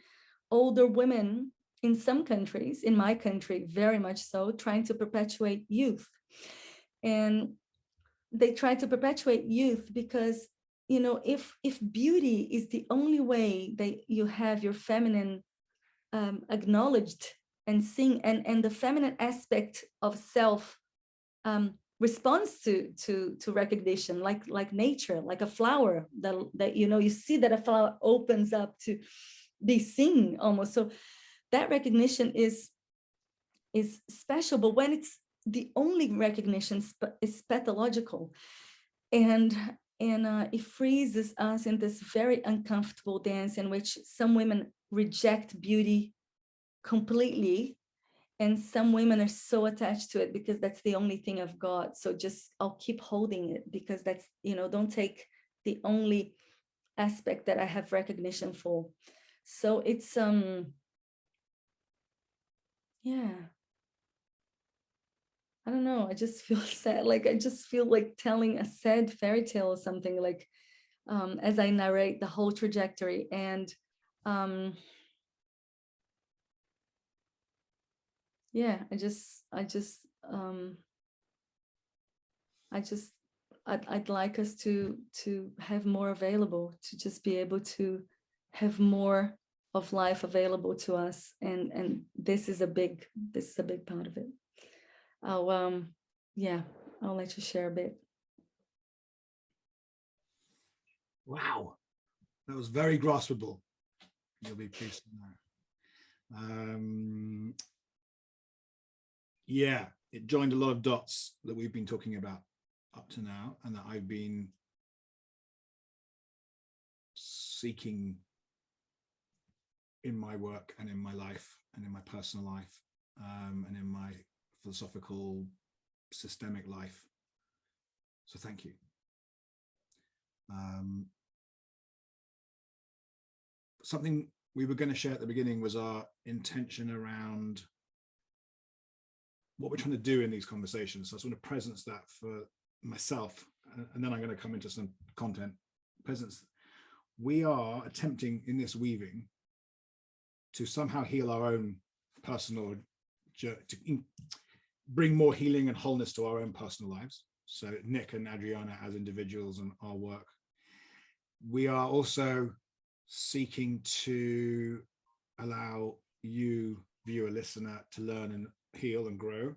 older women in some countries, in my country very much so, trying to perpetuate youth. And they try to perpetuate youth because, if beauty is the only way that you have your feminine acknowledged and seen, and the feminine aspect of self responds to recognition, like nature, like a flower that you see that a flower opens up to be seen almost. So that recognition is special, but when it's the only recognition, is pathological, and it freezes us in this very uncomfortable dance in which some women reject beauty completely. And some women are so attached to it because that's the only thing I've got. So just, I'll keep holding it because that's, don't take the only aspect that I have recognition for. So it's, yeah, I don't know. I just feel sad. Like, I just feel like telling a sad fairy tale or something, like, as I narrate the whole trajectory. And yeah, I'd like us to have more available, to just be able to have more of life available to us, and this is a big part of it. I'll yeah, I'll let you share a bit. Wow, that was very graspable. You'll be pleased to know. Yeah, it joined a lot of dots that we've been talking about up to now, and that I've been seeking in my work and in my life and in my personal life, and in my philosophical systemic life. So thank you. Something we were going to share at the beginning was our intention around what we're trying to do in these conversations. So I just want to presence that for myself, and then I'm going to come into some content. Presence. We are attempting in this weaving to somehow heal our own personal, to bring more healing and wholeness to our own personal lives. So Nick and Adriana as individuals and our work. We are also seeking to allow you, viewer, listener, to learn and heal and grow.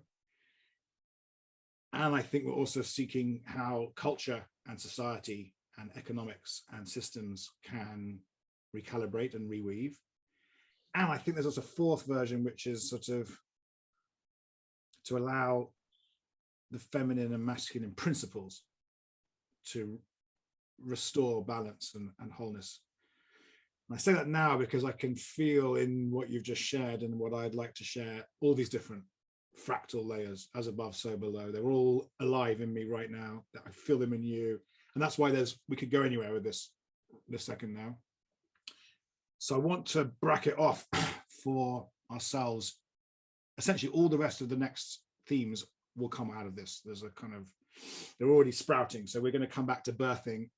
And I think we're also seeking how culture and society and economics and systems can recalibrate and reweave. And I think there's also a fourth version, which is sort of to allow the feminine and masculine principles to restore balance and wholeness. And I say that now because I can feel in what you've just shared and what I'd like to share, all these different fractal layers, as above, so below. They're all alive in me right now. I feel them in you. And that's why we could go anywhere with this second now. So I want to bracket off for ourselves. Essentially, all the rest of the next themes will come out of this. There's a kind of, they're already sprouting. So we're going to come back to birthing,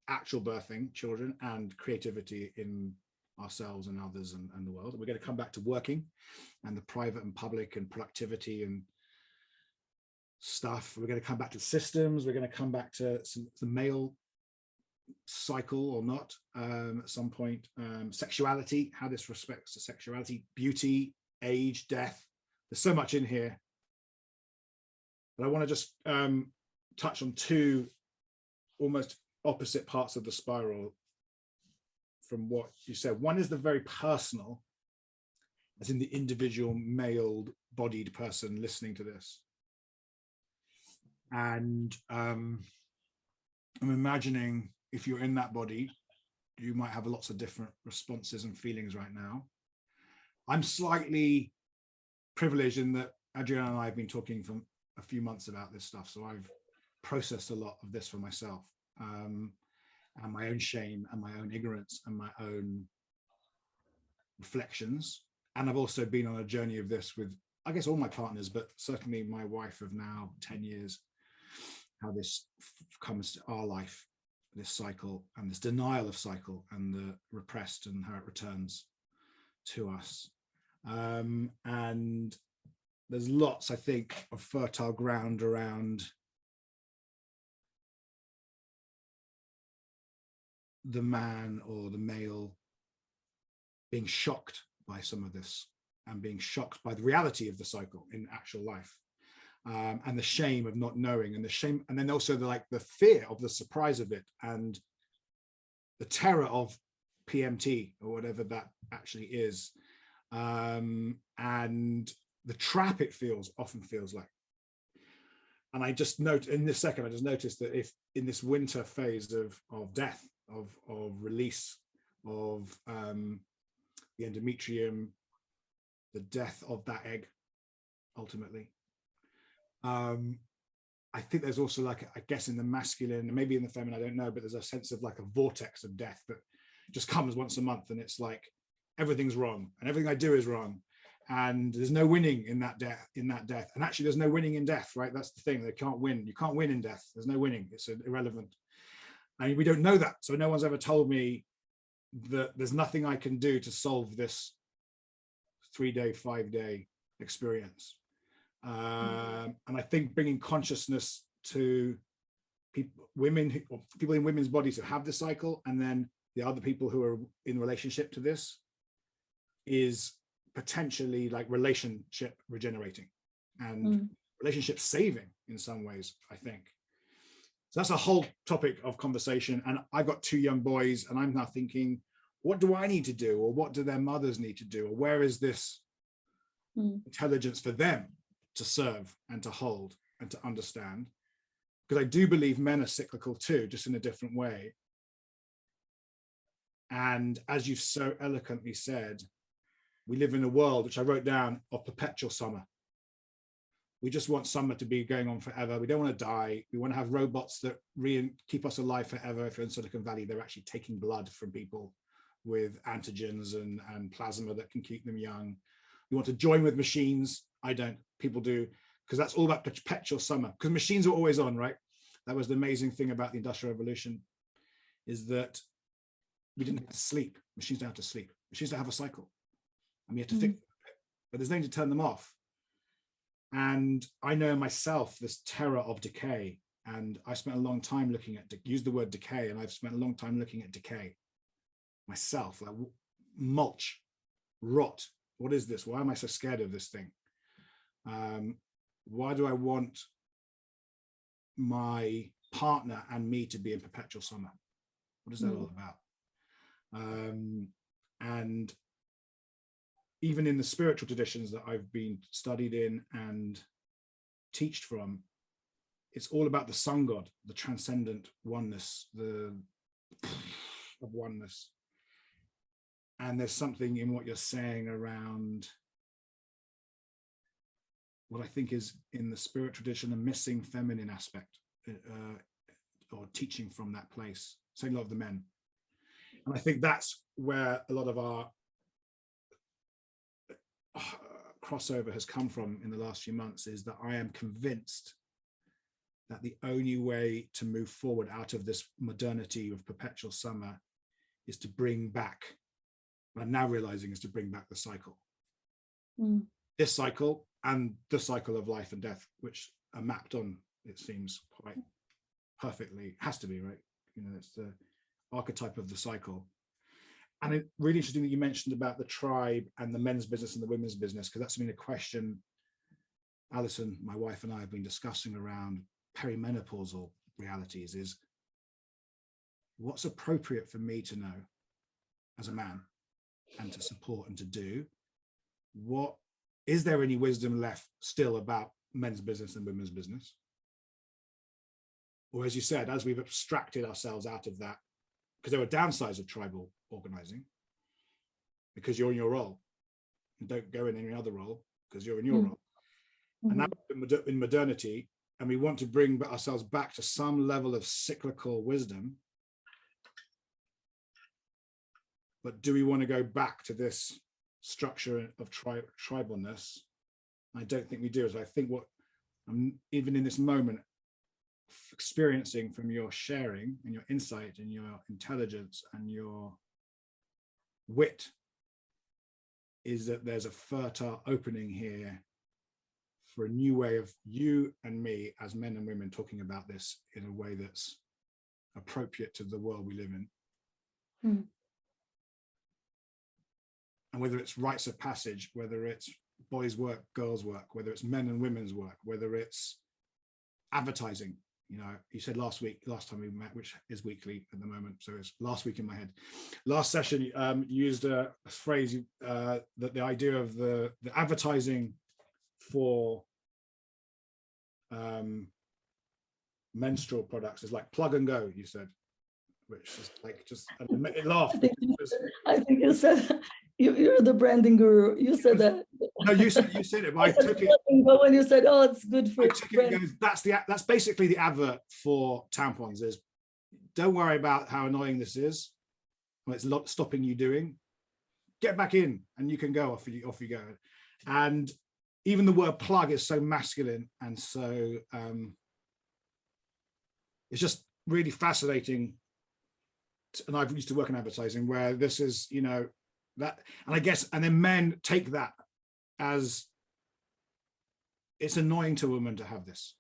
actual birthing children, and creativity in ourselves and others and the world. We're going to come back to working and the private and public and productivity and stuff. We're going to come back to systems. We're going to come back to the male cycle or not at some point. Sexuality, how this respects to sexuality, beauty, age, death. There's so much in here. But I want to just touch on two almost opposite parts of the spiral from what you said. One is the very personal, as in the individual male-bodied person listening to this. And I'm imagining if you're in that body, you might have lots of different responses and feelings right now. I'm slightly privileged in that Adriana and I have been talking for a few months about this stuff. So I've processed a lot of this for myself, and my own shame and my own ignorance and my own reflections. And I've also been on a journey of this with, I guess, all my partners, but certainly my wife of now 10 years, how this comes to our life, this cycle and this denial of cycle and the repressed and how it returns to us. And there's lots, I think, of fertile ground around the man or the male being shocked by some of this and being shocked by the reality of the cycle in actual life, and the shame of not knowing, and the shame, and then also the fear of the surprise of it and the terror of PMT or whatever that actually is, and the trap it often feels like. And I just note in this second, I just noticed that if in this winter phase of death, of release, of the endometrium the death of that egg, ultimately. I think there's also like, I guess in the masculine, maybe in the feminine, I don't know, but there's a sense of like a vortex of death that just comes once a month, and it's like everything's wrong and everything I do is wrong, and there's no winning in that death. And actually there's no winning in death, right? That's the thing. They can't win. You can't win in death. There's no winning. It's irrelevant. And we don't know that. So no one's ever told me that there's nothing I can do to solve this 3-day, 5-day experience. And I think bringing consciousness to people in women's bodies who have the cycle, and then the other people who are in relationship to this, is potentially like relationship regenerating and relationship saving in some ways, I think. So that's a whole topic of conversation. And I've got 2 young boys, and I'm now thinking, what do I need to do, or what do their mothers need to do, or where is this intelligence for them to serve and to hold and to understand? Because I do believe men are cyclical too, just in a different way. And as you've so eloquently said, we live in a world, which I wrote down, of perpetual summer. We just want summer to be going on forever. We don't want to die. We want to have robots that keep us alive forever. If you're in Silicon Valley, they're actually taking blood from people with antigens and plasma that can keep them young. We want to join with machines. I don't, people do, because that's all about perpetual summer, because machines are always on, right? That was the amazing thing about the Industrial Revolution, is that we didn't have to sleep. Machines don't have to sleep. Machines don't have a cycle. And we have to fix it, but there's no need to turn them off. And I know myself this terror of decay, and I spent a long time looking at, use the word decay, and I've spent a long time looking at decay myself, like mulch, rot. What is this? Why am I so scared of this thing? Why do I want my partner and me to be in perpetual summer? What is that all about? And even in the spiritual traditions that I've been studied in and teached from, it's all about the sun god, the transcendent oneness, of oneness. And there's something in what you're saying around what I think is in the spirit tradition, a missing feminine aspect, or teaching from that place, saying a lot of the men. And I think that's where a lot of our crossover has come from in the last few months, is that I am convinced that the only way to move forward out of this modernity of perpetual summer is to bring back, what I'm now realizing is to bring back the cycle. This cycle and the cycle of life and death, which are mapped on, it seems, quite perfectly, has to be, right? You know, it's the archetype of the cycle. And it's really interesting that you mentioned about the tribe and the men's business and the women's business, because that's been a question Alison, my wife, and I have been discussing around perimenopausal realities, is what's appropriate for me to know as a man and to support and to do. What is there any wisdom left still about men's business and women's business? Or as you said, as we've abstracted ourselves out of that, because there are downsides of tribal organizing, because you're in your role and don't go in any other role because you're in your role. And now in modernity, and we want to bring ourselves back to some level of cyclical wisdom, but do we want to go back to this structure of tribalness? I don't think we do. So I think what I'm, even in this moment, experiencing from your sharing and your insight and your intelligence and your wit, is that there's a fertile opening here for a new way of you and me as men and women talking about this in a way that's appropriate to the world we live in. And whether it's rites of passage, whether it's boys' work, girls' work, whether it's men and women's work, whether it's advertising. You know, you said last time we met, which is weekly at the moment, so it's last week in my head. Last session, you used a phrase that the idea of the advertising for menstrual products is like plug and go, you said, which is like just, it laughed. I think you said You're the branding guru. You said that. No, you said it, but I took it. But when you said, "Oh, it's good for," I took it and goes, that's basically the advert for tampons. Is don't worry about how annoying this is. Well, it's stopping you doing. Get back in, and you can go off you go. And even the word plug is so masculine, and so it's just really fascinating. And I've used to work in advertising where this is, that, and I guess, and then men take that as it's annoying to a woman to have this.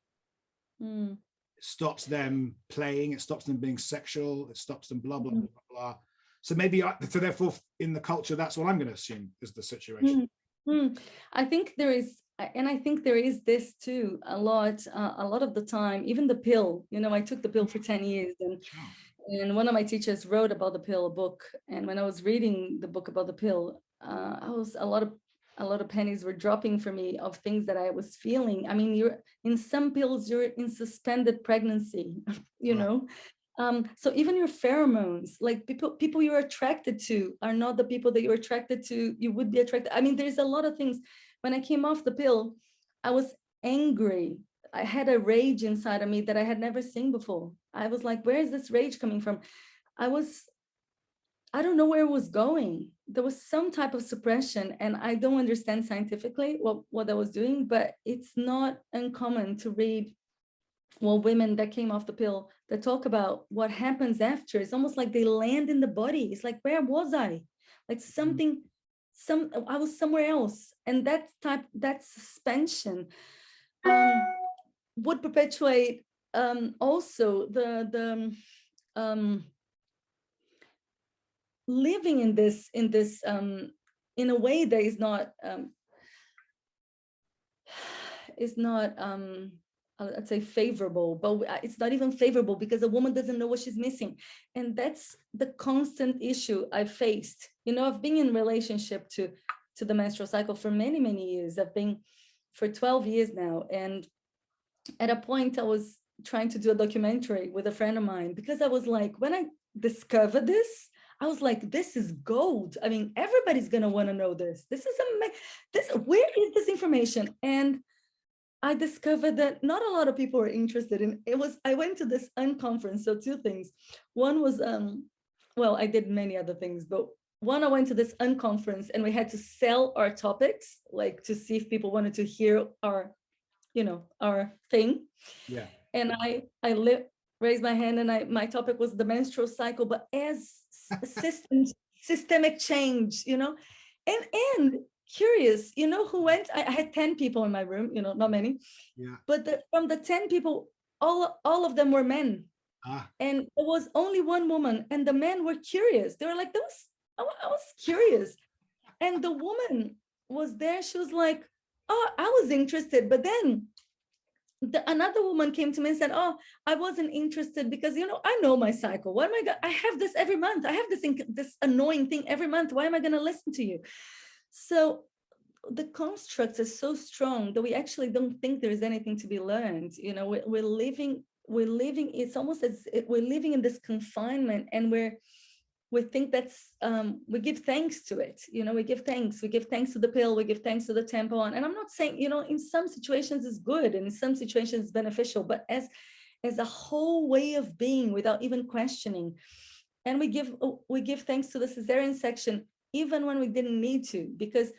It stops them playing, it stops them being sexual, it stops them blah, blah, blah, blah. So maybe, so therefore in the culture, that's what I'm going to assume is the situation. I think there is, and I think there is this too, a lot of the time, even the pill, I took the pill for 10 years and one of my teachers wrote about the pill, a book. And when I was reading the book about the pill, a lot of pennies were dropping for me of things that I was feeling. I mean, you're in some pills, you're in suspended pregnancy, know. So even your pheromones, like people you're attracted to are not the people that you're attracted to, you would be attracted. I mean, there's a lot of things. When I came off the pill, I was angry. I had a rage inside of me that I had never seen before. I was like, where is this rage coming from? I don't know where it was going. There was some type of suppression, and I don't understand scientifically what I was doing, but it's not uncommon to read women that came off the pill that talk about what happens after. It's almost like they land in the body. It's like, where was I? Like I was somewhere else. And that suspension would perpetuate also the living in this in a way that is not I'd say favorable, but it's not even favorable because a woman doesn't know what she's missing. And that's the constant issue I've faced. I've been in relationship to the menstrual cycle for many, many years. I've been for 12 years now. And at a point I was trying to do a documentary with a friend of mine because I was like, when I discovered this, I was like, this is gold. I mean, everybody's going to want to know this. Where is this information? And I discovered that not a lot of people were interested in it. I went to this unconference. So two things. One was, I did many other things, but one, I went to this unconference and we had to sell our topics, like to see if people wanted to hear our thing. Yeah. And I raised my hand and my topic was the menstrual cycle, but as systemic change, and curious, who went? I had 10 people in my room, not many. Yeah. But from the 10 people, all of them were men. And there was only one woman, and the men were curious. They were like, I was curious. And the woman was there. She was like, oh, I was interested. But then another woman came to me and said, oh, I wasn't interested because, I know my cycle. Why am I I have this every month. I have this annoying thing every month. Why am I going to listen to you? So the construct is so strong that we actually don't think there is anything to be learned. We're living, it's almost as if we're living in this confinement, and we think that's, we give thanks to it. We give thanks to the pill, we give thanks to the tampon. And I'm not saying, in some situations it's good and in some situations it's beneficial, but as a whole way of being without even questioning. And we give thanks to the cesarean section, even when we didn't need to, because,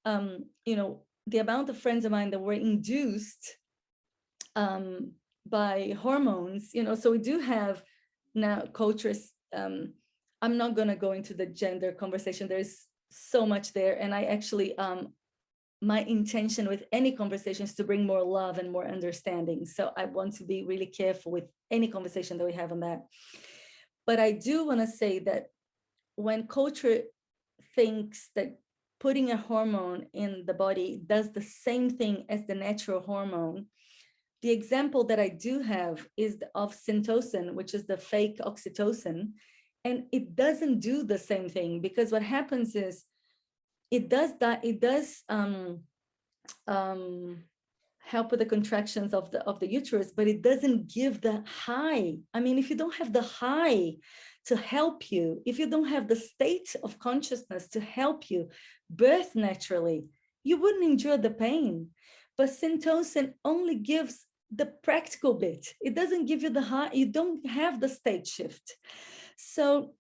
the amount of friends of mine that were induced by hormones, so we do have now cultures. I'm not going to go into the gender conversation. There's so much there. And I actually, my intention with any conversation is to bring more love and more understanding. So I want to be really careful with any conversation that we have on that. But I do want to say that when culture thinks that putting a hormone in the body does the same thing as the natural hormone, the example that I do have is of syntocin, which is the fake oxytocin. And it doesn't do the same thing, because what happens is it does help with the contractions of the uterus, but it doesn't give the high. I mean, if you don't have the high to help you, if you don't have the state of consciousness to help you birth naturally, you wouldn't endure the pain. But Syntocin only gives the practical bit. It doesn't give you the heart, you don't have the state shift. So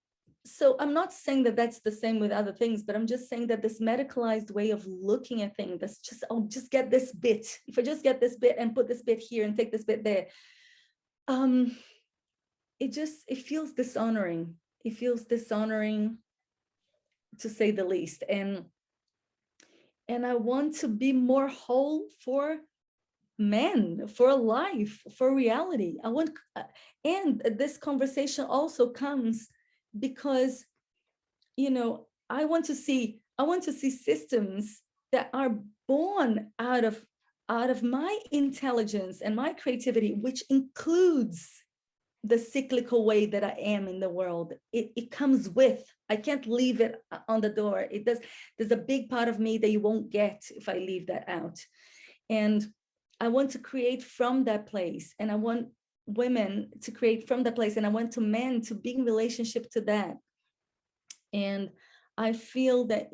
I'm not saying that that's the same with other things, but I'm just saying that this medicalized way of looking at things, that's just, I'll just get this bit. If I just get this bit and put this bit here and take this bit there, it feels dishonoring. It feels dishonoring, to say the least. And I want to be more whole for men, for life, for reality. And this conversation also comes because, I want to see systems that are born out of my intelligence and my creativity, which includes the cyclical way that I am in the world. It comes with, I can't leave it on the door. There's a big part of me that you won't get if I leave that out. And I want to create from that place. And I want women to create from that place. And I want men to be in relationship to that. And I feel that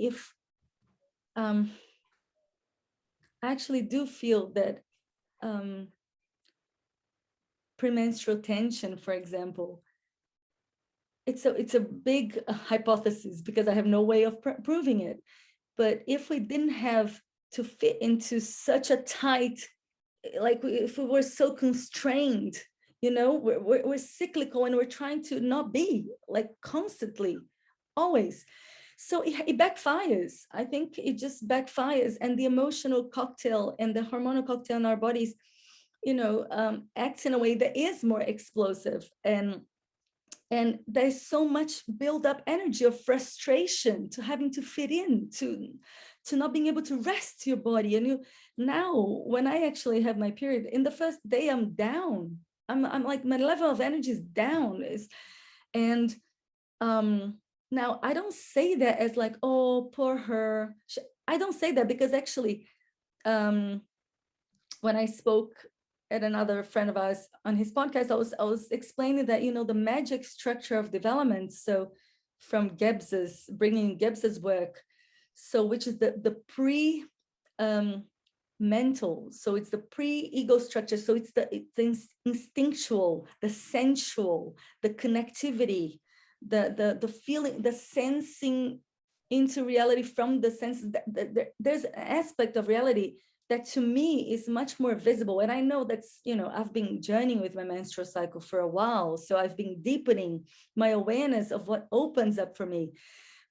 I actually do feel that premenstrual tension, for example, it's a big hypothesis because I have no way of proving it. But if we didn't have to fit into such a tight, like if we were so constrained, we're cyclical and we're trying to not be, like, constantly, always. So it backfires. I think it just backfires, and the emotional cocktail and the hormonal cocktail in our bodies, acts in a way that is more explosive, and there's so much build up energy of frustration to having to fit in, to not being able to rest your body. And now when I actually have my period, in the first day I'm down. I'm like, my level of energy is down. And now I don't say that as like, oh, poor her. I don't say that because actually, when I spoke at another friend of ours on his podcast, I was explaining that, the magic structure of development. So from bringing Gibbs's work, so which is the pre mental, so it's the pre-ego structure. So it's the instinctual, the sensual, the connectivity, the feeling, the sensing into reality from the senses. There's an aspect of reality that to me is much more visible. And I know that's, I've been journeying with my menstrual cycle for a while. So I've been deepening my awareness of what opens up for me.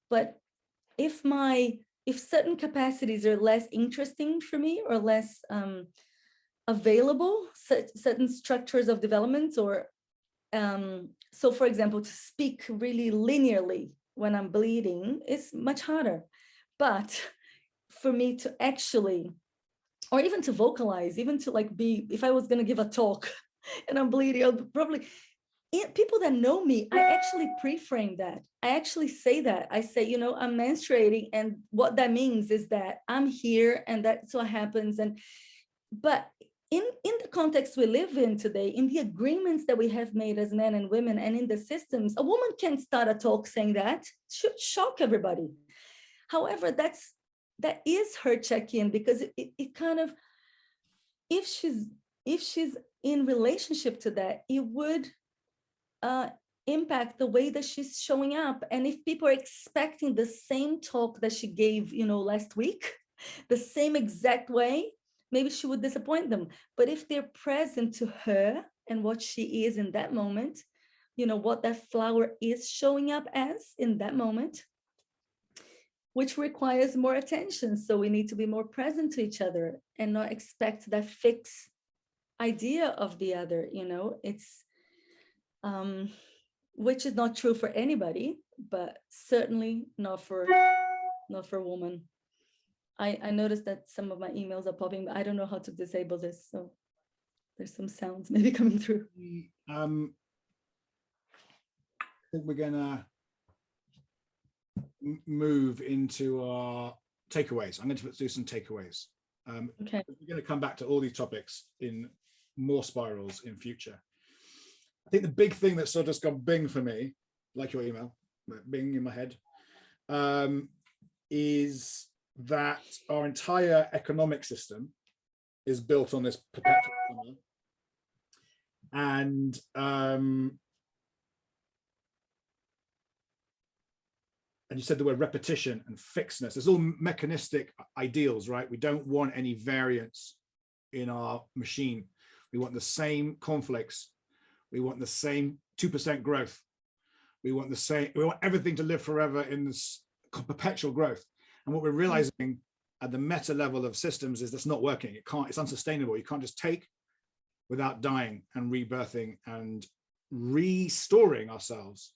But if certain capacities are less interesting for me or less available, certain structures of development, or so for example, to speak really linearly when I'm bleeding is much harder. But for me to actually, or even to vocalize, even to like be, if I was going to give a talk and I'm bleeding, I'll probably, people that know me, I actually pre-frame that. I actually say that. I say, I'm menstruating, and what that means is that I'm here, and that's what happens. But in the context we live in today, in the agreements that we have made as men and women, and in the systems, a woman can't start a talk saying that. It should shock everybody. However, that is her check-in, because it kind of, if she's in relationship to that, it would impact the way that she's showing up. And if people are expecting the same talk that she gave, last week, the same exact way, maybe she would disappoint them. But if they're present to her and what she is in that moment, what that flower is showing up as in that moment, which requires more attention. So we need to be more present to each other and not expect that fixed idea of the other, it's, which is not true for anybody, but certainly not for women. I noticed that some of my emails are popping, but I don't know how to disable this. So there's some sounds maybe coming through. I think we're gonna move into our takeaways. I'm going to do some takeaways. Okay. We're going to come back to all these topics in more spirals in future. I think the big thing that sort of just gone bing for me like your email, being in my head, is that our entire economic system is built on this perpetual summer. And you said the word repetition and fixedness. It's all mechanistic ideals, right? We don't want any variance in our machine. We want the same cornflakes. We want the same 2% growth. We want everything to live forever in this perpetual growth. And what we're realizing at the meta level of systems is that's not working. It's unsustainable. You can't just take without dying and rebirthing and restoring ourselves.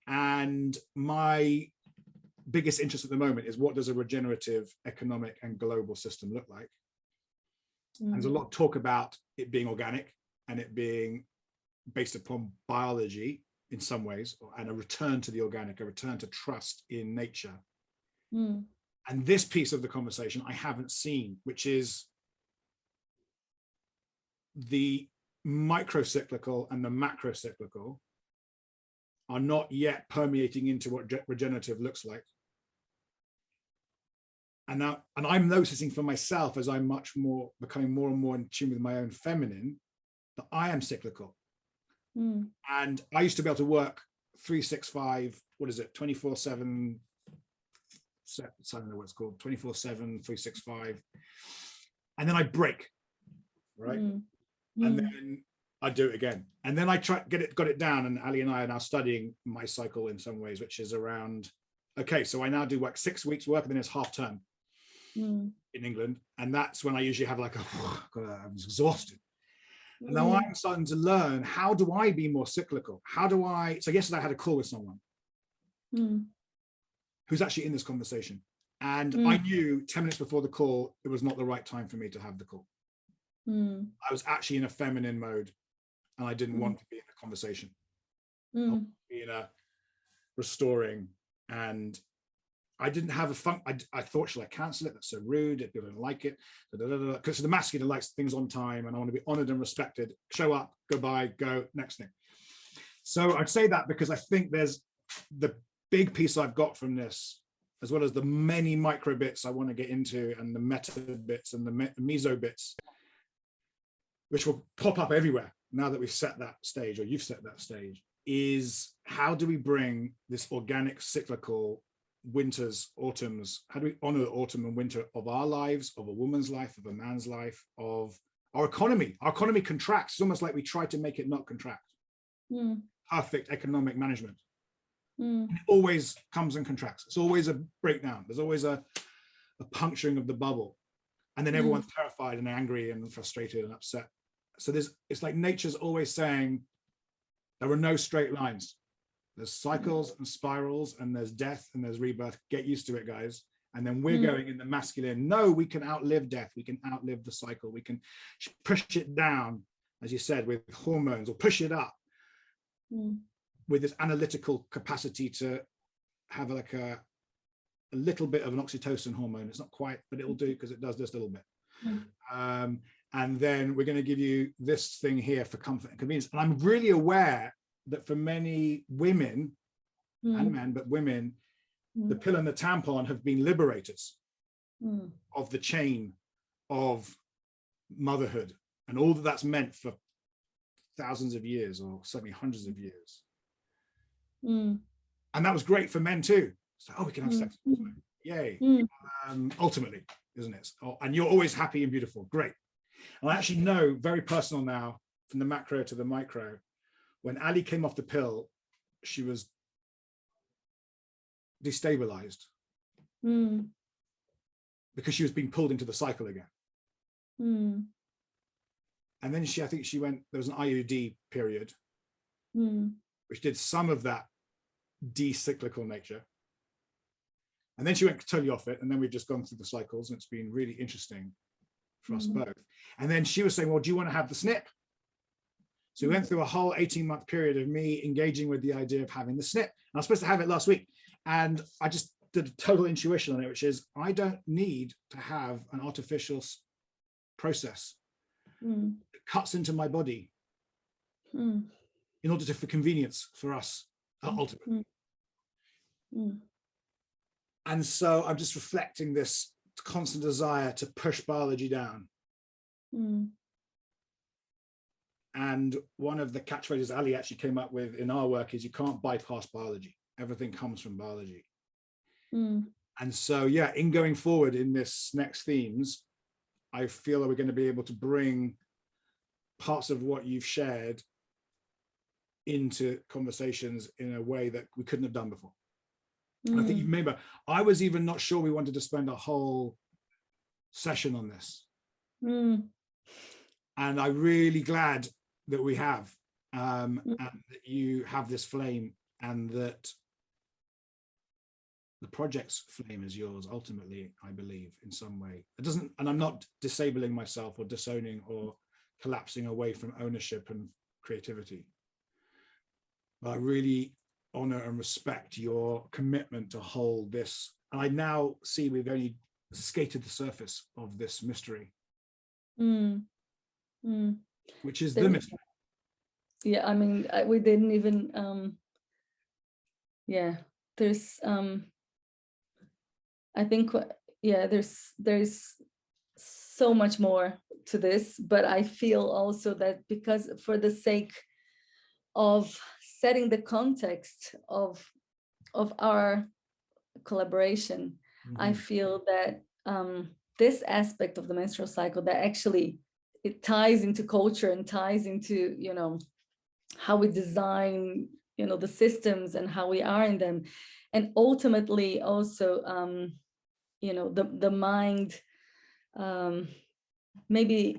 And my biggest interest at the moment is, what does a regenerative economic and global system look like? And there's a lot of talk about it being organic and it being based upon biology in some ways, and a return to the organic, a return to trust in nature. And this piece of the conversation I haven't seen, which is the microcyclical and the macrocyclical are not yet permeating into what regenerative looks like. And I'm noticing for myself, as I'm becoming more and more in tune with my own feminine, that I am cyclical. And I used to be able to work 365, 24/7, I don't know what it's called, 24/7, 365. And then I break, right? And then I do it again. And then I got it down. And Ali and I are now studying my cycle in some ways, which is around, okay, so I now do like 6 weeks work, and then it's half term in England. And that's when I usually have like I'm exhausted. And now I'm starting to learn, how do I be more cyclical? So yesterday I had a call with someone who's actually in this conversation. And I knew 10 minutes before the call, it was not the right time for me to have the call. I was actually in a feminine mode, and I didn't want to be in a conversation. I wanted to be in a restoring, and I didn't have a fun. I thought, shall I cancel it? That's so rude. People don't like it. Because the masculine likes things on time, and I want to be honored and respected. Show up, goodbye, go, next thing. So I'd say that because I think there's the big piece I've got from this, as well as the many micro bits I want to get into, and the meta bits and the meso bits, which will pop up everywhere now that we've set that stage, or you've set that stage, is how do we bring this organic, cyclical winters, autumns, how do we honor the autumn and winter of our lives, of a woman's life, of a man's life, of our economy? Our economy contracts. It's almost like we try to make it not contract. Perfect economic management. It always comes and contracts. It's always a breakdown. There's always a puncturing of the bubble. And then everyone's terrified and angry and frustrated and upset. So it's like nature's always saying, there are no straight lines. There's cycles and spirals, and there's death and there's rebirth. Get used to it, guys. And then we're going in the masculine. No, we can outlive death. We can outlive the cycle. We can push it down, as you said, with hormones, or push it up with this analytical capacity to have like a little bit of an oxytocin hormone. It's not quite, but it'll do, because it does this little bit. And then we're going to give you this thing here for comfort and convenience. And I'm really aware that for many women and men, but women, the pill and the tampon have been liberators of the chain of motherhood and all that that's meant for thousands of years, or certainly hundreds of years. And that was great for men too. So, we can have sex. Yay. Ultimately, isn't it? And you're always happy and beautiful. Great. And I actually know, very personal now, from the macro to the micro, when Ali came off the pill, she was destabilized because she was being pulled into the cycle again. And then I think she went, there was an IUD period, which did some of that de-cyclical nature. And then she went totally off it. And then we've just gone through the cycles, and it's been really interesting for us both. And then she was saying, well, do you want to have the snip? So we went through a whole 18-month period of me engaging with the idea of having the snip. And I was supposed to have it last week. And I just did a total intuition on it, which is, I don't need to have an artificial process that cuts into my body in order for convenience for us ultimately. Mm. And so I'm just reflecting this constant desire to push biology down. Mm. And one of the catchphrases Ali actually came up with in our work is you can't bypass biology. Everything comes from biology. Mm. And so, yeah, in going forward in this next themes, I feel that we're going to be able to bring parts of what you've shared into conversations in a way that we couldn't have done before. And I think you remember, I was even not sure we wanted to spend a whole session on this. And I'm really glad that we have, and that you have this flame, and that the project's flame is yours ultimately, I believe, in some way. It doesn't, and I'm not disabling myself or disowning or collapsing away from ownership and creativity. But I really honor and respect your commitment to hold this. And I now see we've only skated the surface of this mystery, which is the mystery. Yeah, I mean, we didn't even, yeah, there's, I think, yeah, there's so much more to this, but I feel also that because for the sake of setting the context of our collaboration, I feel that this aspect of the menstrual cycle that actually it ties into culture and ties into, you know, how we design, you know, the systems and how we are in them, and ultimately also, you know, the mind. Maybe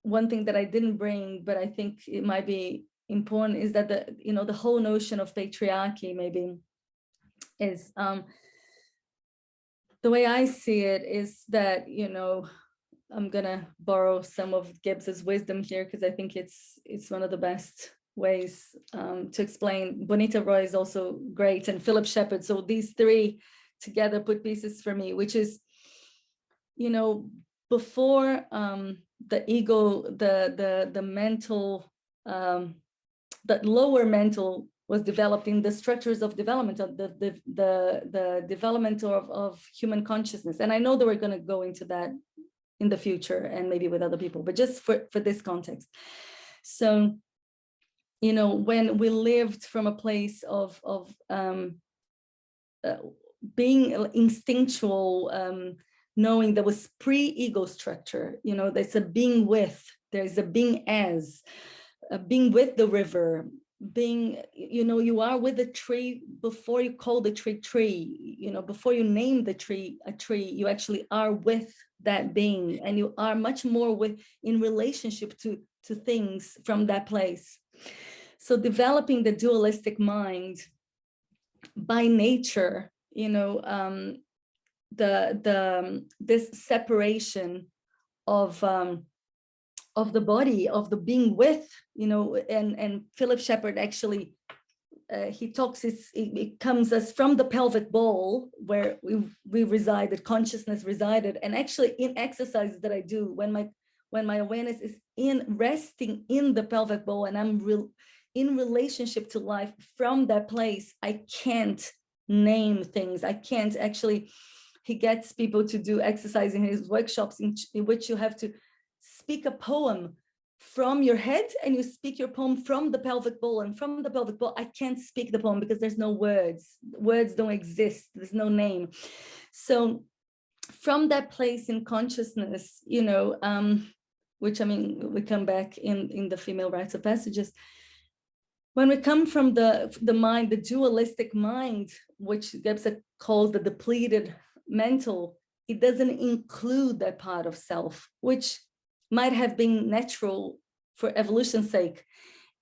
one thing that I didn't bring, but I think it might be important, is that the, you know, the whole notion of patriarchy maybe is, the way I see it is that, you know, I'm gonna borrow some of Gibbs's wisdom here because I think it's one of the best ways to explain. Bonita Roy is also great, and Philip Shepard. So these three together put pieces for me, which is, you know, before the ego, the mental, the lower mental was developed in the structures of development of the development of human consciousness. And I know that we're going to go into that in the future and maybe with other people, but just for this context. So, you know, when we lived from a place of being instinctual, knowing there was pre-ego structure, you know, there's a being with, there's a being as, being with the river, being, you know, you are with the tree before you call the tree, you know, before you name the tree a tree, you actually are with that being, and you are much more in relationship to things from that place. So developing the dualistic mind by nature, you know, this separation of the body, of the being with, you know, and Philip Shepard actually, he talks, it comes as from the pelvic bowl where we resided, consciousness resided, and actually in exercises that I do, when my awareness is resting in the pelvic bowl and I'm in relationship to life from that place, I can't name things. I can't actually, he gets people to do exercise in his workshops in which you have to speak a poem from your head, and you speak your poem from the pelvic bowl, and from the pelvic bowl I can't speak the poem because there's no words don't exist, there's no name. So from that place in consciousness, you know, which, I mean, we come back in the female rites of passages, when we come from the mind, the dualistic mind, which Gebser calls the depleted mental, it doesn't include that part of self, which might have been natural for evolution's sake.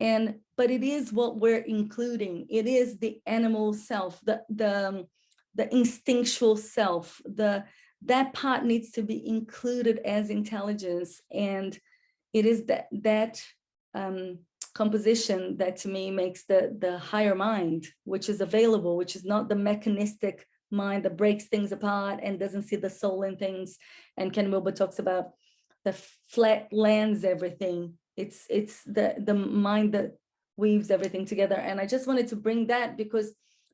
But it is what we're including. It is the animal self, the instinctual self, that part needs to be included as intelligence. And it is that composition that to me makes the higher mind, which is available, which is not the mechanistic mind that breaks things apart and doesn't see the soul in things. And Ken Wilber talks about the flat lands everything. It's the mind that weaves everything together. And I just wanted to bring that because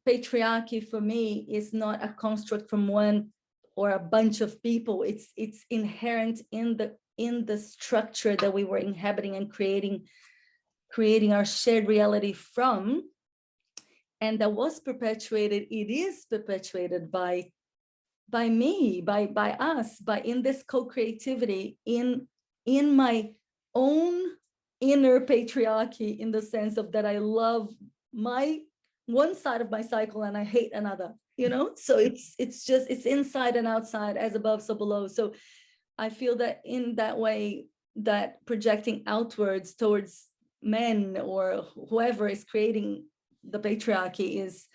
patriarchy for me is not a construct from one or a bunch of people. It's inherent in the structure that we were inhabiting and creating our shared reality from. And that was perpetuated, it is perpetuated by me, by us, by in this co-creativity, in my own inner patriarchy, in the sense of that I love my one side of my cycle and I hate another, you know? So it's just, it's inside and outside, as above, so below. So I feel that in that way, that projecting outwards towards men or whoever is creating the patriarchy is,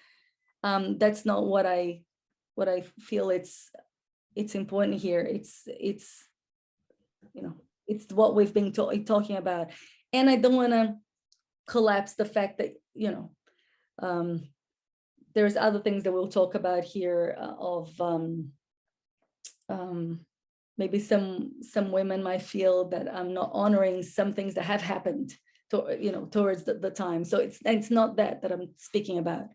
that's not what I feel it's important here. It's you know, it's what we've been talking about. And I don't want to collapse the fact that, you know, there's other things that we'll talk about here of maybe some women might feel that I'm not honoring some things that have happened to, you know, towards the time. So it's not that I'm speaking about,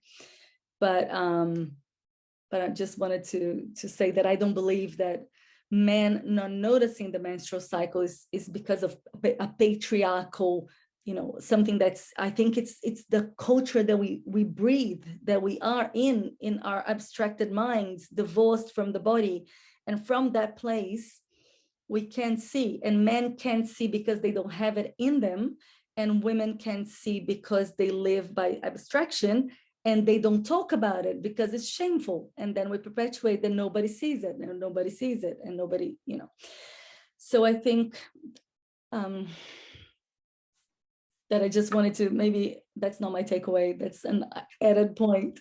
but I just wanted to say that I don't believe that men not noticing the menstrual cycle is because of a patriarchal, you know, something that's, I think it's the culture that we breathe, that we are in our abstracted minds, divorced from the body. And from that place, we can't see, and men can't see because they don't have it in them. And women can't see because they live by abstraction and they don't talk about it because it's shameful. And then we perpetuate that nobody sees it and nobody sees it and nobody, you know. So I think that I just wanted to, maybe that's not my takeaway, that's an added point.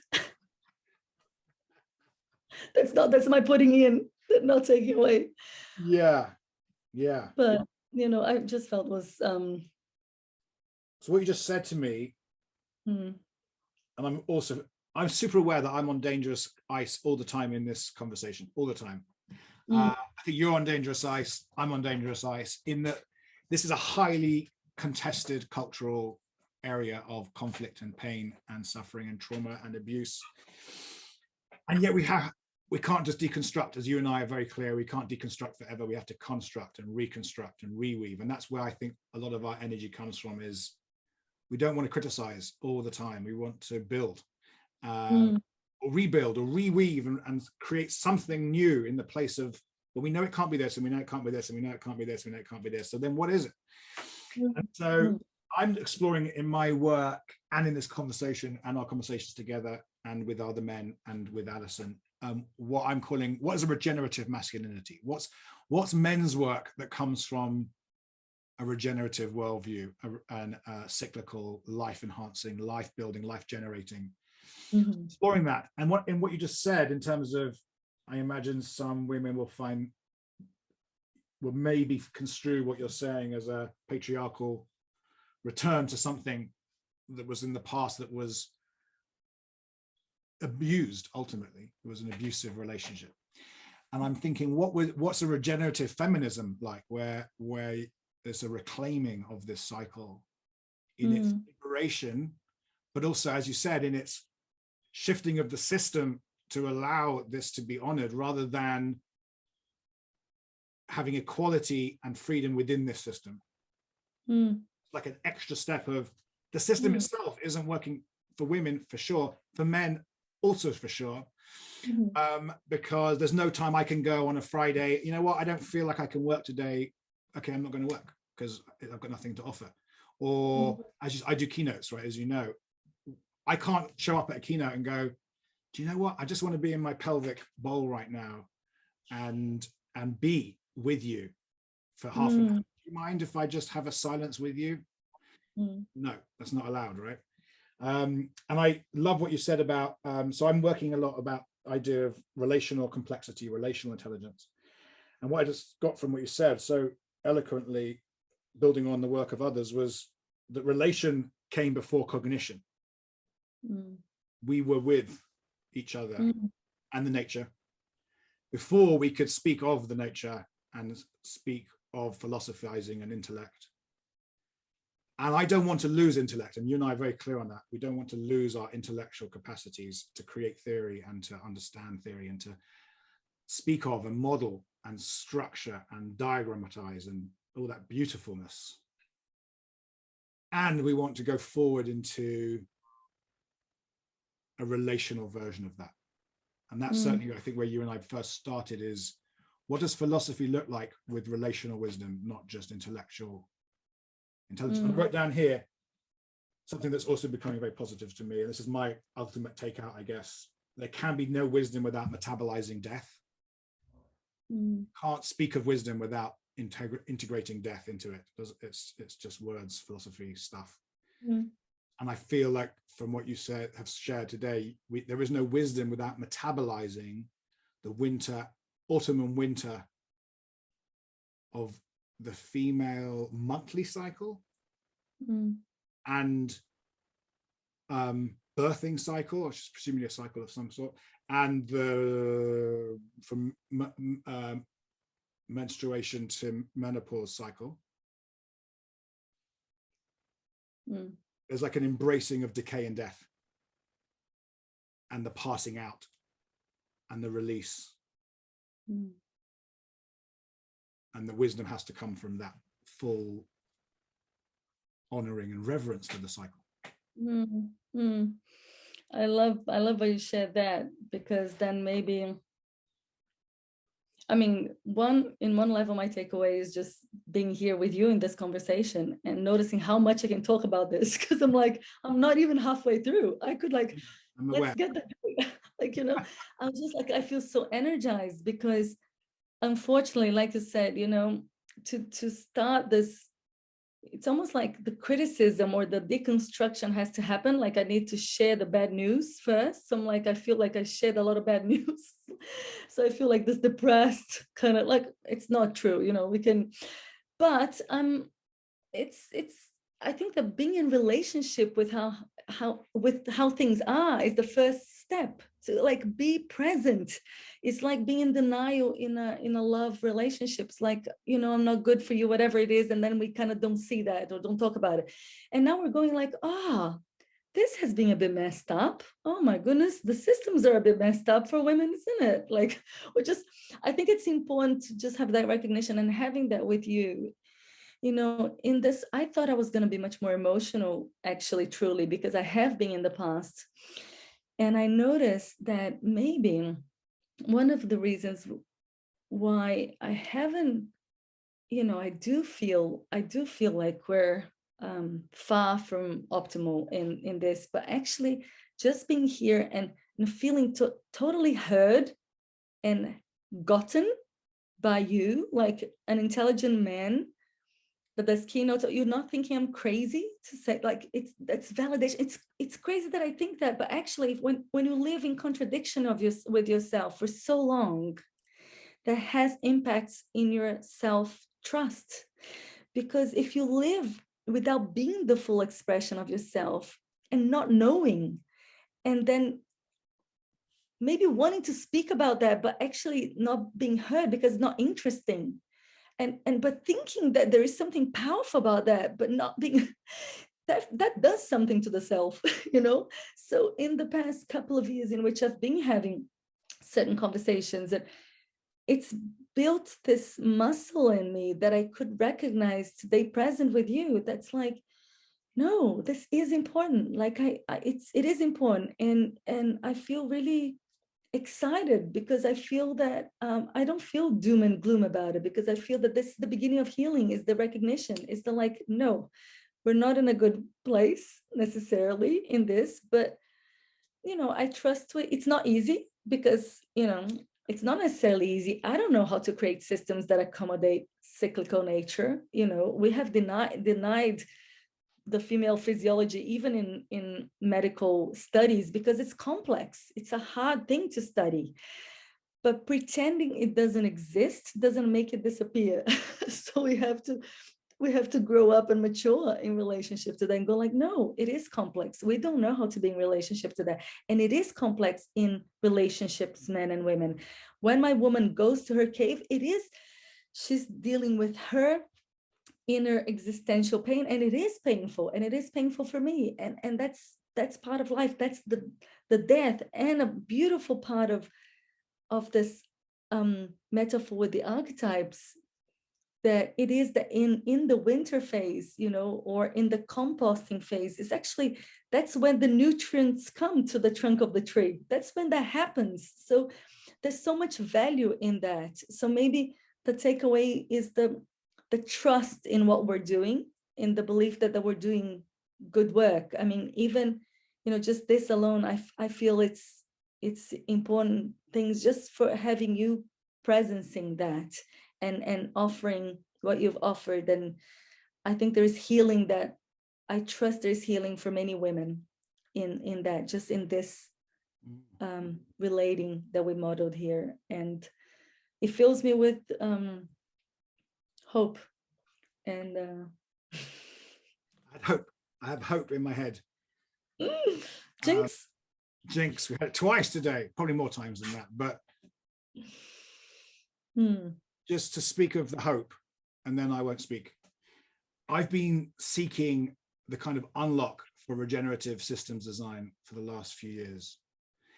That's my putting in, not taking away. Yeah. But, you know, I just felt was... So what you just said to me, and I'm super aware that I'm on dangerous ice all the time in this conversation, all the time. I think you're on dangerous ice, I'm on dangerous ice, in that this is a highly contested cultural area of conflict and pain and suffering and trauma and abuse. And yet we can't just deconstruct, as you and I are very clear, we can't deconstruct forever. We have to construct and reconstruct and reweave. And that's where I think a lot of our energy comes from, is we don't want to criticize all the time. We want to build or rebuild or reweave and create something new in the place of, well, we know it can't be this, and we know it can't be this, and we know it can't be this, and we know it can't be this. So then what is it? And so I'm exploring in my work and in this conversation and our conversations together and with other men and with Alison, what I'm calling, what is a regenerative masculinity? What's men's work that comes from a regenerative worldview, and cyclical, life enhancing, life building, life generating, exploring that. And what you just said in terms of, I imagine some women will maybe construe what you're saying as a patriarchal return to something that was in the past that was abused. Ultimately, it was an abusive relationship. And I'm thinking, what's a regenerative feminism like, where there's a reclaiming of this cycle in its liberation, but also, as you said, in its shifting of the system to allow this to be honored, rather than having equality and freedom within this system. Like an extra step of the system itself isn't working for women, for sure, for men also, for sure, because there's no time I can go on a Friday, you know what, I don't feel like I can work today, okay, I'm not going to work because I've got nothing to offer. Or I do keynotes, right, as you know, I can't show up at a keynote and go, do you know what, I just want to be in my pelvic bowl right now and be with you for half an hour. Do you mind if I just have a silence with you? No, that's not allowed, right? And I love what you said about, so I'm working a lot about idea of relational complexity, relational intelligence. And what I just got from what you said so eloquently, building on the work of others, was that relation came before cognition. We were with each other and the nature before we could speak of the nature and speak of philosophizing and intellect. And I don't want to lose intellect. And you and I are very clear on that. We don't want to lose our intellectual capacities to create theory and to understand theory and to speak of and model and structure and diagrammatize and all that beautifulness. And we want to go forward into a relational version of that. And that's certainly, I think, where you and I first started is, what does philosophy look like with relational wisdom, not just intellectual intelligence? I wrote down here something that's also becoming very positive to me, and this is my ultimate takeout, I guess. There can be no wisdom without metabolizing death. Can't speak of wisdom without integrating death into it. It's just words, philosophy stuff. And I feel like from what you have shared today, there is no wisdom without metabolizing the autumn and winter of the female monthly cycle and birthing cycle, which is presumably a cycle of some sort, and from menstruation to menopause cycle. There's like an embracing of decay and death and the passing out and the release. And the wisdom has to come from that full honoring and reverence for the cycle. I love how you shared that, because then maybe, I mean, in one level, my takeaway is just being here with you in this conversation and noticing how much I can talk about this, because I'm like, I'm not even halfway through. I could like, let's get that going. Like, you know, I'm just like, I feel so energized because unfortunately, like you said, you know, to start this, it's almost like the criticism or the deconstruction has to happen. Like I need to share the bad news first. So I'm like, I feel like I shared a lot of bad news. So I feel like this depressed kind of, like, it's not true, you know, we can, but it's I think that being in relationship with how things are is the first step to like be present. It's like being in denial in a love relationship. It's like, you know, I'm not good for you, whatever it is, and then we kind of don't see that or don't talk about it. And now we're going like, this has been a bit messed up. Oh my goodness, the systems are a bit messed up for women, isn't it? Like, I think it's important to just have that recognition, and having that with you. You know, in this, I thought I was going to be much more emotional, actually, truly, because I have been in the past. And I noticed that maybe one of the reasons why I haven't, you know, I do feel like we're far from optimal in this, but actually just being here and feeling totally heard and gotten by you, like an intelligent man. But this keynote, you're not thinking I'm crazy to say, like, that's validation. It's crazy that I think that, but actually when you live in contradiction with yourself for so long, that has impacts in your self-trust. Because if you live without being the full expression of yourself and not knowing, and then maybe wanting to speak about that, but actually not being heard because it's not interesting, but thinking that there is something powerful about that, but not being, that does something to the self, you know? So in the past couple of years in which I've been having certain conversations, it's built this muscle in me that I could recognize today present with you. That's like, no, this is important. Like it is important. And I feel really excited because I feel that I don't feel doom and gloom about it, because I feel that this is the beginning of healing, is the recognition, is the like, no, we're not in a good place necessarily in this, but, you know, I trust it's not easy because, you know, it's not necessarily easy. I don't know how to create systems that accommodate cyclical nature. You know, we have denied the female physiology, even in medical studies, because it's complex. It's a hard thing to study. But pretending it doesn't exist doesn't make it disappear. So we have to grow up and mature in relationship to that and go like, no, it is complex. We don't know how to be in relationship to that. And it is complex in relationships, men and women. When my woman goes to her cave, she's dealing with her inner existential pain, and it is painful, and it is painful for me, and that's part of life. That's the death, and a beautiful part of this metaphor with the archetypes, that it is that in the winter phase, you know, or in the composting phase, is actually, that's when the nutrients come to the trunk of the tree. That's when that happens. So there's so much value in that. So maybe the takeaway is the trust in what we're doing, in the belief that we're doing good work. I mean, even, you know, just this alone, I feel it's important things just for having you presencing that, and offering what you've offered. And I think there's healing, that I trust there's healing for many women in that, just in this relating that we modeled here. And it fills me with hope. And I have hope in my head. Jinx. Jinx, we had it twice today, probably more times than that, but just to speak of the hope, and then I won't speak. I've been seeking the kind of unlock for regenerative systems design for the last few years.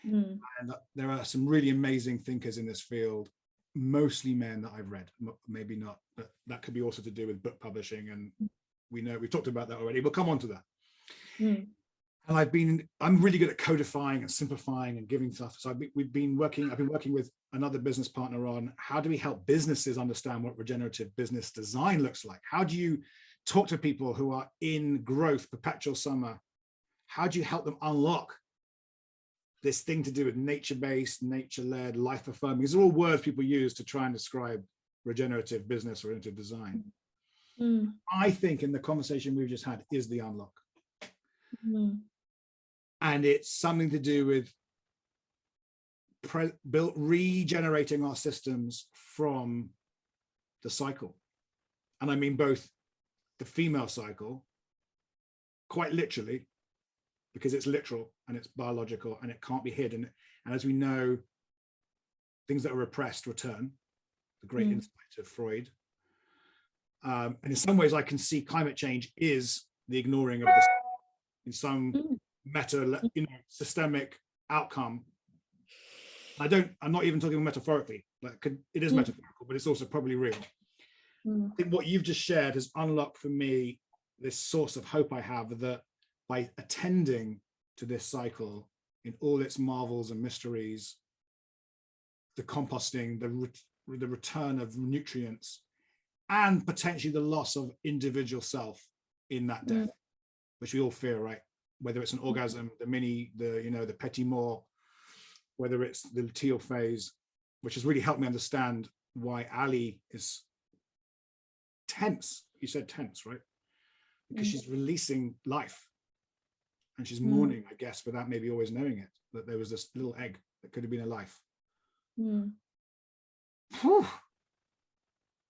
And there are some really amazing thinkers in this field, mostly men that I've read, maybe not, but that could be also to do with book publishing. And we know we've talked about that already. We'll come on to that. And I'm really good at codifying and simplifying and giving stuff. So I've been working with another business partner on how do we help businesses understand what regenerative business design looks like? How do you talk to people who are in growth, perpetual summer? How do you help them unlock this thing to do with nature-based, nature-led, life-affirming? These are all words people use to try and describe regenerative business or regenerative design. I think in the conversation we've just had is the unlock. And it's something to do with regenerating our systems from the cycle. And I mean both the female cycle, quite literally, because it's literal and it's biological and it can't be hidden. And as we know, things that are repressed return, the great insight of Freud. And in some ways, I can see climate change is the ignoring of this in some systemic outcome. I'm not even talking metaphorically, like it is metaphorical, but it's also probably real. I think what you've just shared has unlocked for me this source of hope I have, that by attending to this cycle in all its marvels and mysteries, the composting, the return of nutrients, and potentially the loss of individual self in that death, which we all fear, right? Whether it's an orgasm, the petit mort, whether it's the luteal phase, which has really helped me understand why Ali is tense. You said tense, right? Because she's releasing life, and she's mourning, I guess, without maybe always knowing it, that there was this little egg that could have been a life.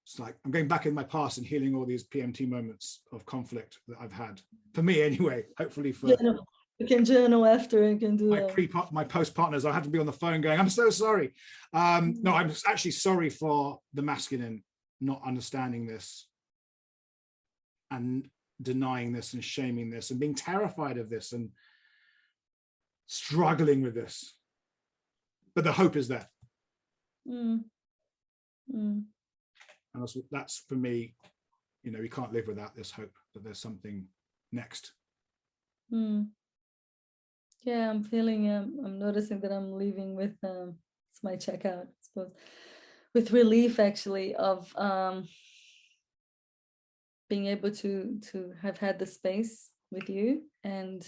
It's like I'm going back in my past and healing all these PMT moments of conflict that I've had. For me, anyway. Hopefully for you can journal after and can do my post partners. I had to be on the phone going, "I'm so sorry." No, I'm actually sorry for the masculine not understanding this and denying this and shaming this and being terrified of this and struggling with this. But the hope is there. And that's for me, we can't live without this hope that there's something next. Yeah, I'm feeling, I'm noticing that I'm leaving with, it's my checkout, I suppose, with relief actually of being able to have had the space with you, and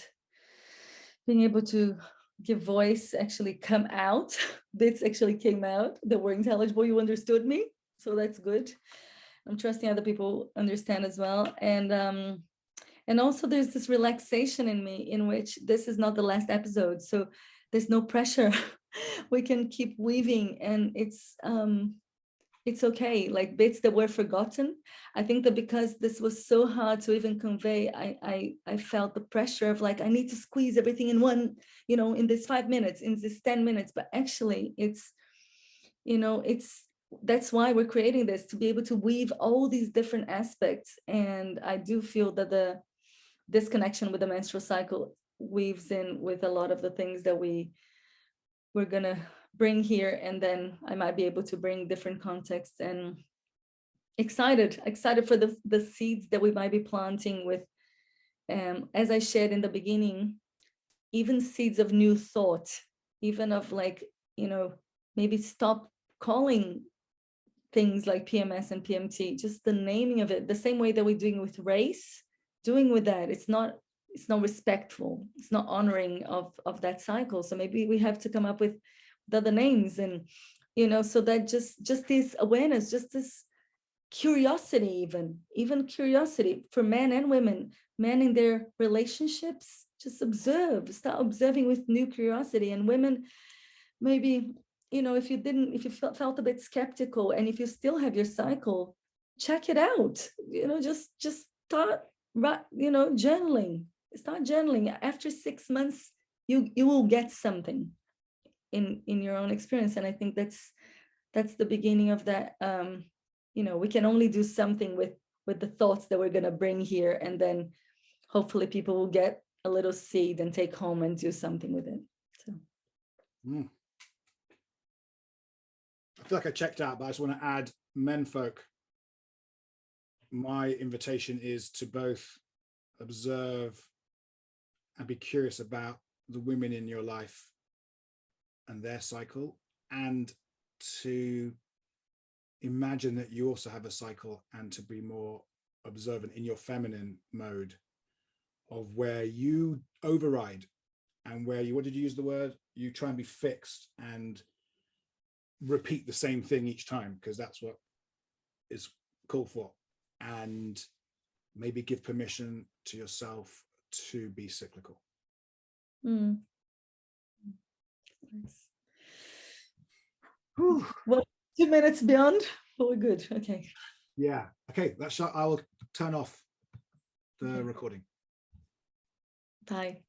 being able to give voice actually come out. Bits actually came out that were intelligible. You understood me. So that's good. I'm trusting other people understand as well. And also there's this relaxation in me in which this is not the last episode. So there's no pressure. We can keep weaving, and it's okay. Like bits that were forgotten. I think that because this was so hard to even convey, I felt the pressure of like, I need to squeeze everything in one, in this 5 minutes, in this 10 minutes, but actually it's that's why we're creating this, to be able to weave all these different aspects. And I do feel that this connection with the menstrual cycle weaves in with a lot of the things that we're gonna bring here, and then I might be able to bring different contexts. And excited for the seeds that we might be planting with, as I shared in the beginning, even seeds of new thought, even of like, maybe stop calling things like PMS and PMT, just the naming of it, the same way that we're doing with race, doing with that. It's not respectful, it's not honoring of that cycle. So maybe we have to come up with the other names, and so that just this awareness, just this curiosity, even curiosity for men and women, men in their relationships, just start observing with new curiosity. And women, maybe, if you felt a bit skeptical, and if you still have your cycle, check it out, just start, journaling. Start journaling. After 6 months, you will get something in your own experience. And I think that's the beginning of that. We can only do something with the thoughts that we're going to bring here, and then hopefully people will get a little seed and take home and do something with it. So I feel like I checked out, but I just want to add, menfolk, my invitation is to both observe and be curious about the women in your life and their cycle, and to imagine that you also have a cycle, and to be more observant in your feminine mode of where you override, and where you, what did you use the word? You try and be fixed and repeat the same thing each time, because that's what is called for. And maybe give permission to yourself to be cyclical. Nice. Whew. Well, 2 minutes beyond, but we're good. Okay. Yeah. Okay. I will turn off the recording. Bye.